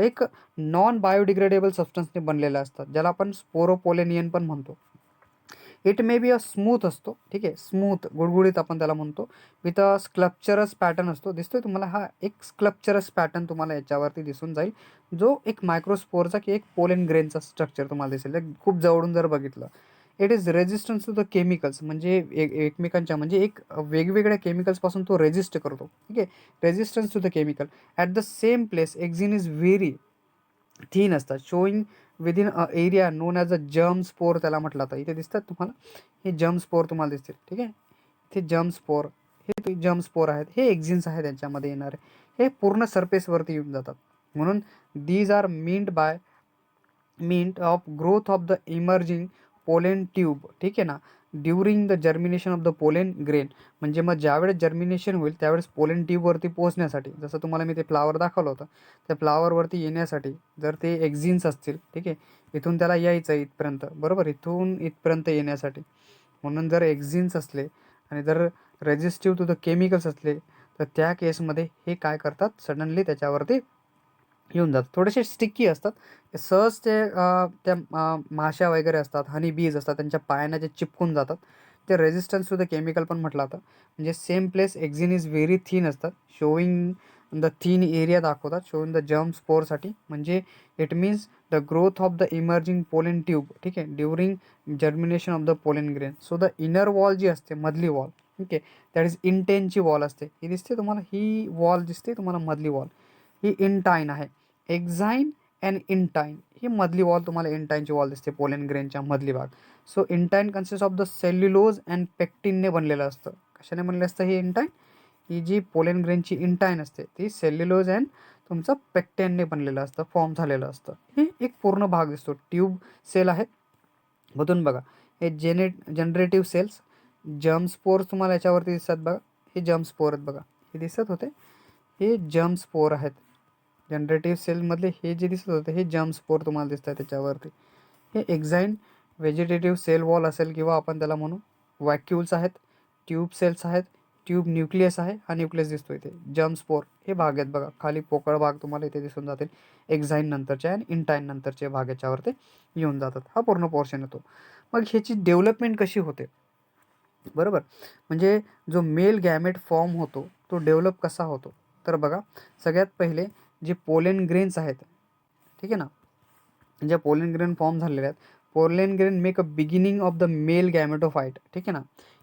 एक नॉन बायोडिग्रेडेबल सबस्टन्सने बनलेलं असतात, ज्याला आपण स्पोरोपोलेनियन पण म्हणतो. It may be a smooth असतो, ठीक आहे. स्मूथ, गुळगुळीत आपण त्याला म्हणतो. विथ अ स्क्लप्चरस पॅटर्न असतो. दिसतोय तुम्हाला, हा एक स्क्लप्चरस पॅटर्न तुम्हाला याच्यावरती दिसून जाईल, जो एक मायक्रोस्पोरचा की एक पोलन ग्रेनचा स्ट्रक्चर तुम्हाला दिसेल खूप जवळून जर बघितलं. It is resistance to the chemicals, म्हणजे एकमेकांच्या, म्हणजे एक वेगवेगळ्या केमिकल्सपासून तो रेजिस्ट करतो, ठीक आहे. Resistance to the chemical. At the same place exine is very thin असतात, showing within a area known as a germ spore त्याला म्हटलं जातं. इथे दिसतात तुम्हाला, हे जर्म स्पोर तुम्हाला दिसतील, ठीक आहे. इथे जर्म स्पोर, हे जर्म स्पोर आहेत, हे एक्झिन्स आहेत त्यांच्यामध्ये येणारे. हे पूर्ण सरफेसवरती येऊन जातात. म्हणून these are meant of growth of the emerging pollen tube, ठीक आहे ना, during the germination of the pollen grain. म्हणजे मग ज्यावेळेस जर्मिनेशन होईल त्यावेळेस पोलेन ट्यूबवरती पोहोचण्यासाठी, जसं तुम्हाला मी ते फ्लावर दाखवलं होतं, त्या फ्लावरवरती येण्यासाठी जर ते एक्झिन्स असतील, ठीक आहे, इथून त्याला यायचं इथपर्यंत, बरोबर, इथून इथपर्यंत येण्यासाठी. म्हणून जर एक्झिन्स असले आणि जर रेजिस्टिव्ह टू द केमिकल्स असले तर त्या केसमध्ये हे काय करतात, सडनली त्याच्यावरती येऊन जातात. थोडेसे स्टिकी असतात, सहज ते त्या माश्या वगैरे असतात, हनी बीज असतात, त्यांच्या पायांना जे चिपकून जातात. ते रेजिस्टन्स टू द केमिकल पण म्हटलं जातं. म्हणजे same place exine is very thin असतात, शोईंग द थिन एरिया दाखवतात, शोईंग द जर्म स्पोरसाठी. म्हणजे it means the growth of the emerging pollen tube, ठीक आहे, during germination of the pollen grain. So the inner wall जी असते, मधली wall, ठीक आहे, दॅट इज इंटेनची वॉल असते. ही दिसते तुम्हाला, ही वॉल दिसते तुम्हाला, मधली वॉल ही इंटाईन आहे. एक्झाईन अँड इंटाईन, ही मधली वॉल तुम्हाला इंटाईनची वॉल दिसते, पोलन ग्रेनच्या मधली भाग. So intine consist of the cellulose and पेक्टिनने बनलेलं असतं. कशाने बनलेलं असतं हे इंटाईन? ही जी पोलन ग्रेनची इंटाईन असते ती सेल्युलोज अँड तुमचं पेक्टेनने बनलेलं असतं, फॉर्म झालेलं असतं. हे एक पूर्ण भाग दिसतो, ट्यूब सेल आहेत. मधून बघा, हे जनरेटिव्ह सेल्स, जर्म स्पोर्स तुम्हाला याच्यावरती दिसतात बघा, हे जर्म स्पोर आहेत बघा, हे दिसत होते, हे जर्म स्पोर आहेत. जनरेटिव्ह सेलमधले हे जे दिसत होते हे जर्म स्पोर तुम्हाला दिसतात त्याच्यावरती. हे एक्झाईन व्हेजिटेटिव्ह सेल वॉल असेल किंवा आपण त्याला म्हणू वॅक्युल्स आहेत, ट्यूब सेल्स आहेत, ट्यूब न्यूक्लियस आहे, हा न्यूक्लियस दिसतो इथे. जर्म स्पोर हे भाग आहेत बघा, खाली पोकळ भाग तुम्हाला इथे दिसून जातील. एक्झाईन नंतरचे आणि इंटाईन नंतरचे भाग याच्यावरती येऊन जातात, हा पूर्ण पोर्शन येतो. मग ह्याची डेव्हलपमेंट कशी होते, बरोबर. म्हणजे जो मेल गॅमेट फॉर्म होतो तो डेव्हलप कसा होतो, तर बघा, सगळ्यात पहिले जे पोलेन ग्रेन्स आहेत, ठीक आहे ना, ज्या पोलेन ग्रेन फॉर्म झालेले आहेत, pollen grain make a beginning of the male gametophyte, ठीक आहे ना.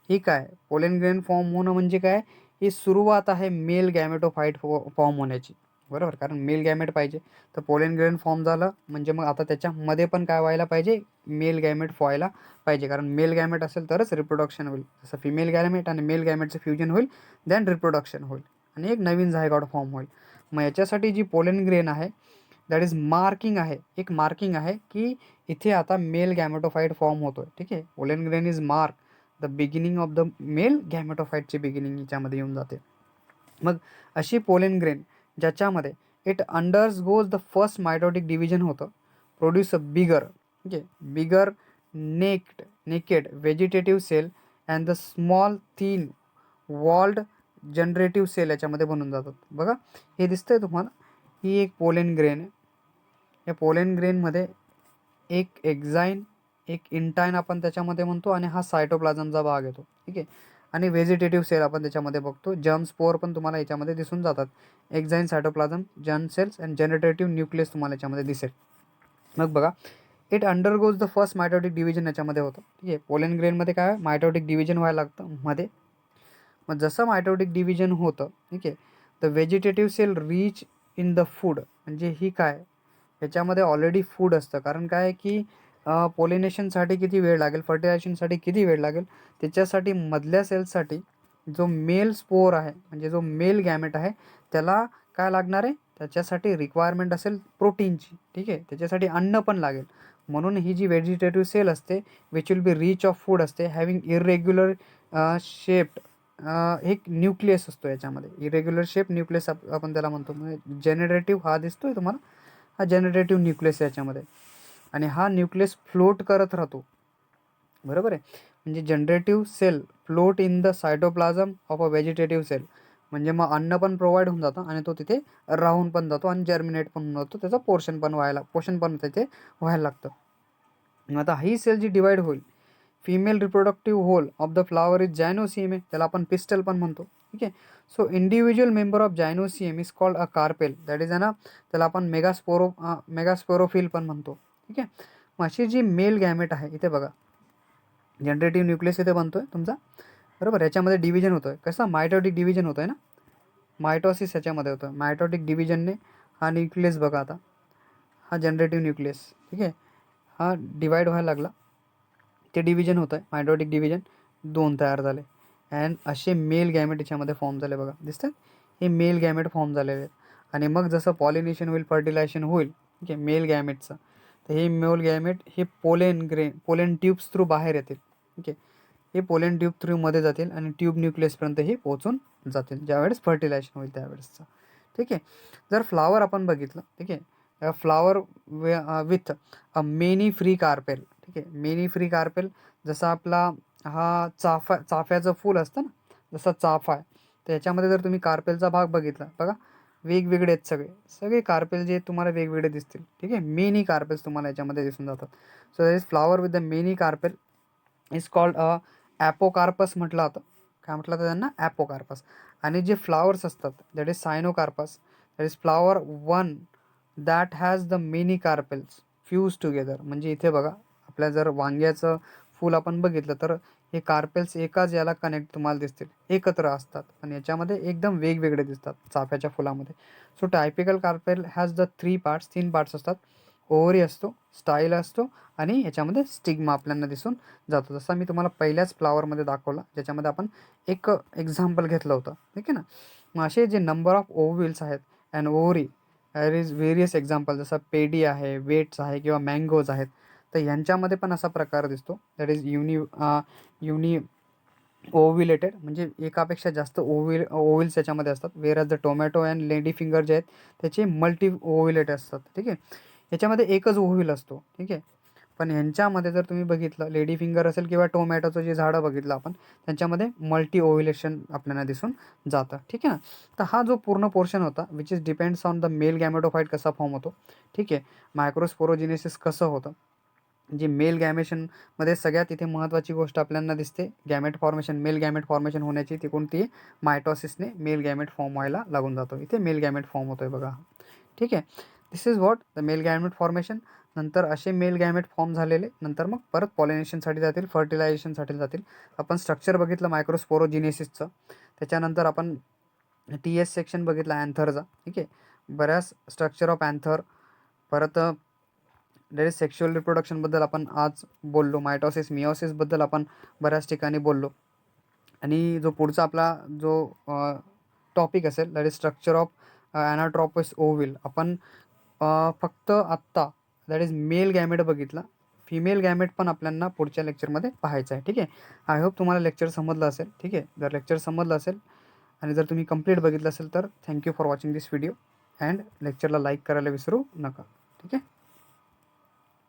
ही काय, पोलेन ग्रेन फॉर्म होणं म्हणजे काय, ही सुरुवात आहे मेल गॅमेटोफाईट फॉर्म होण्याची, बरोबर. कारण मेल गॅमेट पाहिजे, तर पोलेन ग्रेन फॉर्म झालं म्हणजे मग आता त्याच्यामध्ये पण काय व्हायला पाहिजे, मेल गॅमेट व्हायला पाहिजे. कारण मेल गॅमेट असेल तरच रिप्रोडक्शन होईल. जसं फिमेल गॅमेट आणि मेल गॅमेटचं फ्युजन होईल, देन रिप्रोडक्शन होईल आणि एक नवीन झायगॉट फॉर्म होईल. मग याच्यासाठी जी पोलेन ग्रेन आहे दॅट इज मार्किंग आहे, एक मार्किंग आहे की इथे आता मेल गॅमेटोफाईट फॉर्म होतोय. ठीक आहे, pollen grain is mark the beginning of the male गॅमेटोफाईटची बिगिनिंग याच्यामध्ये येऊन जाते. मग अशी पोलन ग्रेन ज्याच्यामध्ये it undergoes the first mitotic division होतं, प्रोड्यूस अ बिगर, ठीक आहे, bigger naked vegetative cell and the small thin walled generative cell याच्यामध्ये बनून जातात. बघा हे दिसतंय तुम्हाला, ही एक पोलन ग्रेन आहे. या पोलन ग्रेनमध्ये एक एक्झाईन, एक इंटाईन आपण त्याच्यामध्ये म्हणतो, आणि हा सायटोप्लाझमचा भाग येतो. ठीक आहे, आणि व्हेजिटेटिव्ह सेल आपण त्याच्यामध्ये बघतो. जर्म स्पोअर पण तुम्हाला याच्यामध्ये दिसून जातात. Exine, cytoplasm, germ cells and generative nucleus तुम्हाला याच्यामध्ये दिसेल. मग बघा, it undergoes the first mitotic division याच्यामध्ये होतं. ठीक आहे, पोलन ग्रेनमध्ये काय मायटोटिक डिव्हिजन व्हायला लागतं मध्ये. मग जसं मायटोटिक डिव्हिजन होतं, ठीक आहे, the vegetative cell rich in the food, म्हणजे ही काय याच्यामध्ये ऑलरेडी फूड असतं. कारण काय की पोलिनेशनसाठी किती वेळ लागेल, फर्टिलायझेशनसाठी किती वेळ लागेल, त्याच्यासाठी मधल्या सेल्ससाठी जो मेल स्पोअर आहे, म्हणजे जो मेल गॅमेट आहे, त्याला काय लागणार आहे, त्याच्यासाठी रिक्वायरमेंट असेल प्रोटीनची. ठीक आहे, त्याच्यासाठी अन्न पण लागेल. म्हणून ही जी व्हेजिटेटिव्ह सेल असते which will be rich of food असते, हॅव्हिंग इरेग्युलर शेप्ड एक न्यूक्लियस असतो याच्यामध्ये. इरेग्युलर शेप न्यूक्लियस आपण त्याला म्हणतो. म्हणजे जनरेटिव्ह हा दिसतोय तुम्हाला, हा जनरेटिव्ह न्यूक्लियस याच्यामध्ये, आणि हा न्यूक्लियस फ्लोट करत राहतो. बरोबर आहे, म्हणजे generative cell float in the cytoplasm of a vegetative cell, म्हणजे मग अन्न पण प्रोव्हाइड होऊन जातं आणि तो तिथे राहून पण जातो आणि जर्मिनेट पण होऊन जातो, त्याचा पोर्शन पण तिथे व्हायला लागतं. आता ही सेल जी डिवाइड होईल, female reproductive whole of the flower is gynoecium आहे, त्याला आपण पिस्टल पण म्हणतो. ठीक आहे, so individual member of gynoecium is called a carpel, that is ना, त्याला आपण मेगास्पोरोफिल पण म्हणतो. ठीक आहे, मग अशी जी मेल गॅमेट आहे, इथे बघा जनरेटिव्ह न्यूक्लियस इथे बनतोय तुमचा. बरोबर, याच्यामध्ये डिव्हिजन होतोय, कसं मायटोटिक डिव्हिजन होतोय ना, मायटोसिस याच्यामध्ये होतं. मायटोटिक डिव्हिजनने हा न्यूक्लियस बघा आता, हा जनरेटिव्ह न्यूक्लियस, ठीक आहे, हा डिवाइड व्हायला लागला, ते डिव्हिजन होतं आहे, मायटोटिक डिव्हिजन 2 तयार झाले, अँड असे मेल गॅमेट याच्यामध्ये फॉर्म झाले. बघा दिसतात, हे मेल गॅमेट फॉर्म झालेले आहेत. आणि मग जसं पॉलिनेशन होईल, फर्टिलायझेशन होईल, ठीक आहे, मेल गॅमेटचं, तर हे मेल गॅमेट हे पोलेन ट्यूब्स थ्रू बाहेर येतील. ठीक आहे, हे पोलेन ट्यूब थ्रूमध्ये जातील आणि ट्यूब न्यूक्लियसपर्यंत हे पोहोचून जातील ज्यावेळेस फर्टिलायझेशन होईल त्यावेळेसचं. ठीक आहे, जर फ्लावर आपण बघितलं, ठीक आहे, flower with a many free carpel. ठीक आहे, मेनी फ्री कार्पेल, जसा आपला हा चाफ्याचं फूल असतं ना, जसा चाफा आहे, तर याच्यामध्ये जर तुम्ही कार्पेलचा भाग बघितला, बघा वेगवेगळे आहेत सगळे कार्पेल जे तुम्हाला वेगवेगळे दिसतील. ठीक आहे, मेनी कार्पेल्स तुम्हाला याच्यामध्ये दिसून जातात. So that is flower with the many carpel is called apocarpous म्हटलं होतं. काय म्हटलं होतं त्यांना, ॲपोकार्पस. आणि जे फ्लावर्स असतात that is syncarpous, that is flower one that has the many carpels fuse together. म्हणजे इथे बघा, आपल्या जर वांग्याचं फूल आपण बघितलं तर हे कार्पेल्स एकाच याला कनेक्ट तुम्हाला दिसतील, एकत्र असतात, पण याच्यामध्ये एकदम वेगवेगळे दिसतात चाफ्याच्या फुलामध्ये. So typical carpel has the 3 parts असतात. ओव्हरी असतो, स्टाईल असतो, आणि याच्यामध्ये स्टिग्मा आपल्याला दिसून जातो, जसा मी तुम्हाला पहिल्याच फ्लावरमध्ये दाखवला, ज्याच्यामध्ये आपण एक एक्झाम्पल घेतलं होतं. ठीक आहे ना. मग असे जे नंबर ऑफ ओव्हिल्स आहेत and ovary, there is various example, जसं पेडी आहे, वेट्स आहे, किंवा मँगोज आहेत, तर यांच्यामध्ये पण असा प्रकार दिसतो. दॅट इज युनी ओव्हिलेटेड, म्हणजे एकापेक्षा जास्त ओव्हिल्स याच्यामध्ये असतात. Where the tomato and lady finger जे आहेत त्याचे मल्टी ओव्हिलेट असतात. ठीक आहे, याच्यामध्ये एकच ओव्हिल असतो. ठीक आहे, पण ह्यांच्यामध्ये जर तुम्ही बघितलं, लेडी फिंगर असेल किंवा टोमॅटोचं जे झाडं बघितलं आपण, त्यांच्यामध्ये मल्टी ओव्हिलेशन आपल्याला दिसून जातं. ठीक आहे ना. तर हा जो पूर्ण पोर्शन होता which is depends on the male gametophyte कसा फॉर्म होतो. ठीक आहे, मायक्रोस्पोरोजिनेसिस कसं होतं, जे मेल गॅमेशनमध्ये सगळ्यात इथे महत्त्वाची गोष्ट आपल्याला दिसते, gamete formation, mail gamete formation होण्याची, ती कोणती, मायटॉसिसने मेल गॅमेट फॉर्म व्हायला लागून जातो. इथे मेल गॅमेट फॉर्म होतोय बघा. ठीक आहे, this is what the male gamete formation. नंतर असे मेल गॅमेट फॉर्म झालेले नंतर मग परत पॉलिनेशनसाठी जातील, फर्टिलायझेशनसाठी जातील. आपण स्ट्रक्चर बघितलं मायक्रोस्पोरोजिनेसिसचं, त्याच्यानंतर आपण TS सेक्शन बघितला अँथरचा. ठीक आहे, बऱ्याच स्ट्रक्चर ऑफ अँथर, परत दॅट इज सेक्शुअल रिप्रोडक्शनबद्दल आपण आज बोललो, मायटॉसिस मिओसिसबद्दल आपण बऱ्याच ठिकाणी बोललो. आणि जो पुढचा आपला जो टॉपिक असेल दॅट इज स्ट्रक्चर ऑफ ॲनाट्रॉपस ओव्हिल, आपण फक्त आत्ता दॅट इज मेल गॅमेट बघितला. फिमेल गॅमेट पण आपल्याला पुढच्या लेक्चरमध्ये पाहायचं आहे. ठीक आहे. आय होप तुम्हाला लेक्चर समजलं असेल. ठीक आहे. जर लेक्चर समजलं असेल आणि जर तुम्ही कंप्लीट बघितलं असेल तर thank you for watching this video and लेक्चरला लाईक करायला विसरू नका. ठीक आहे.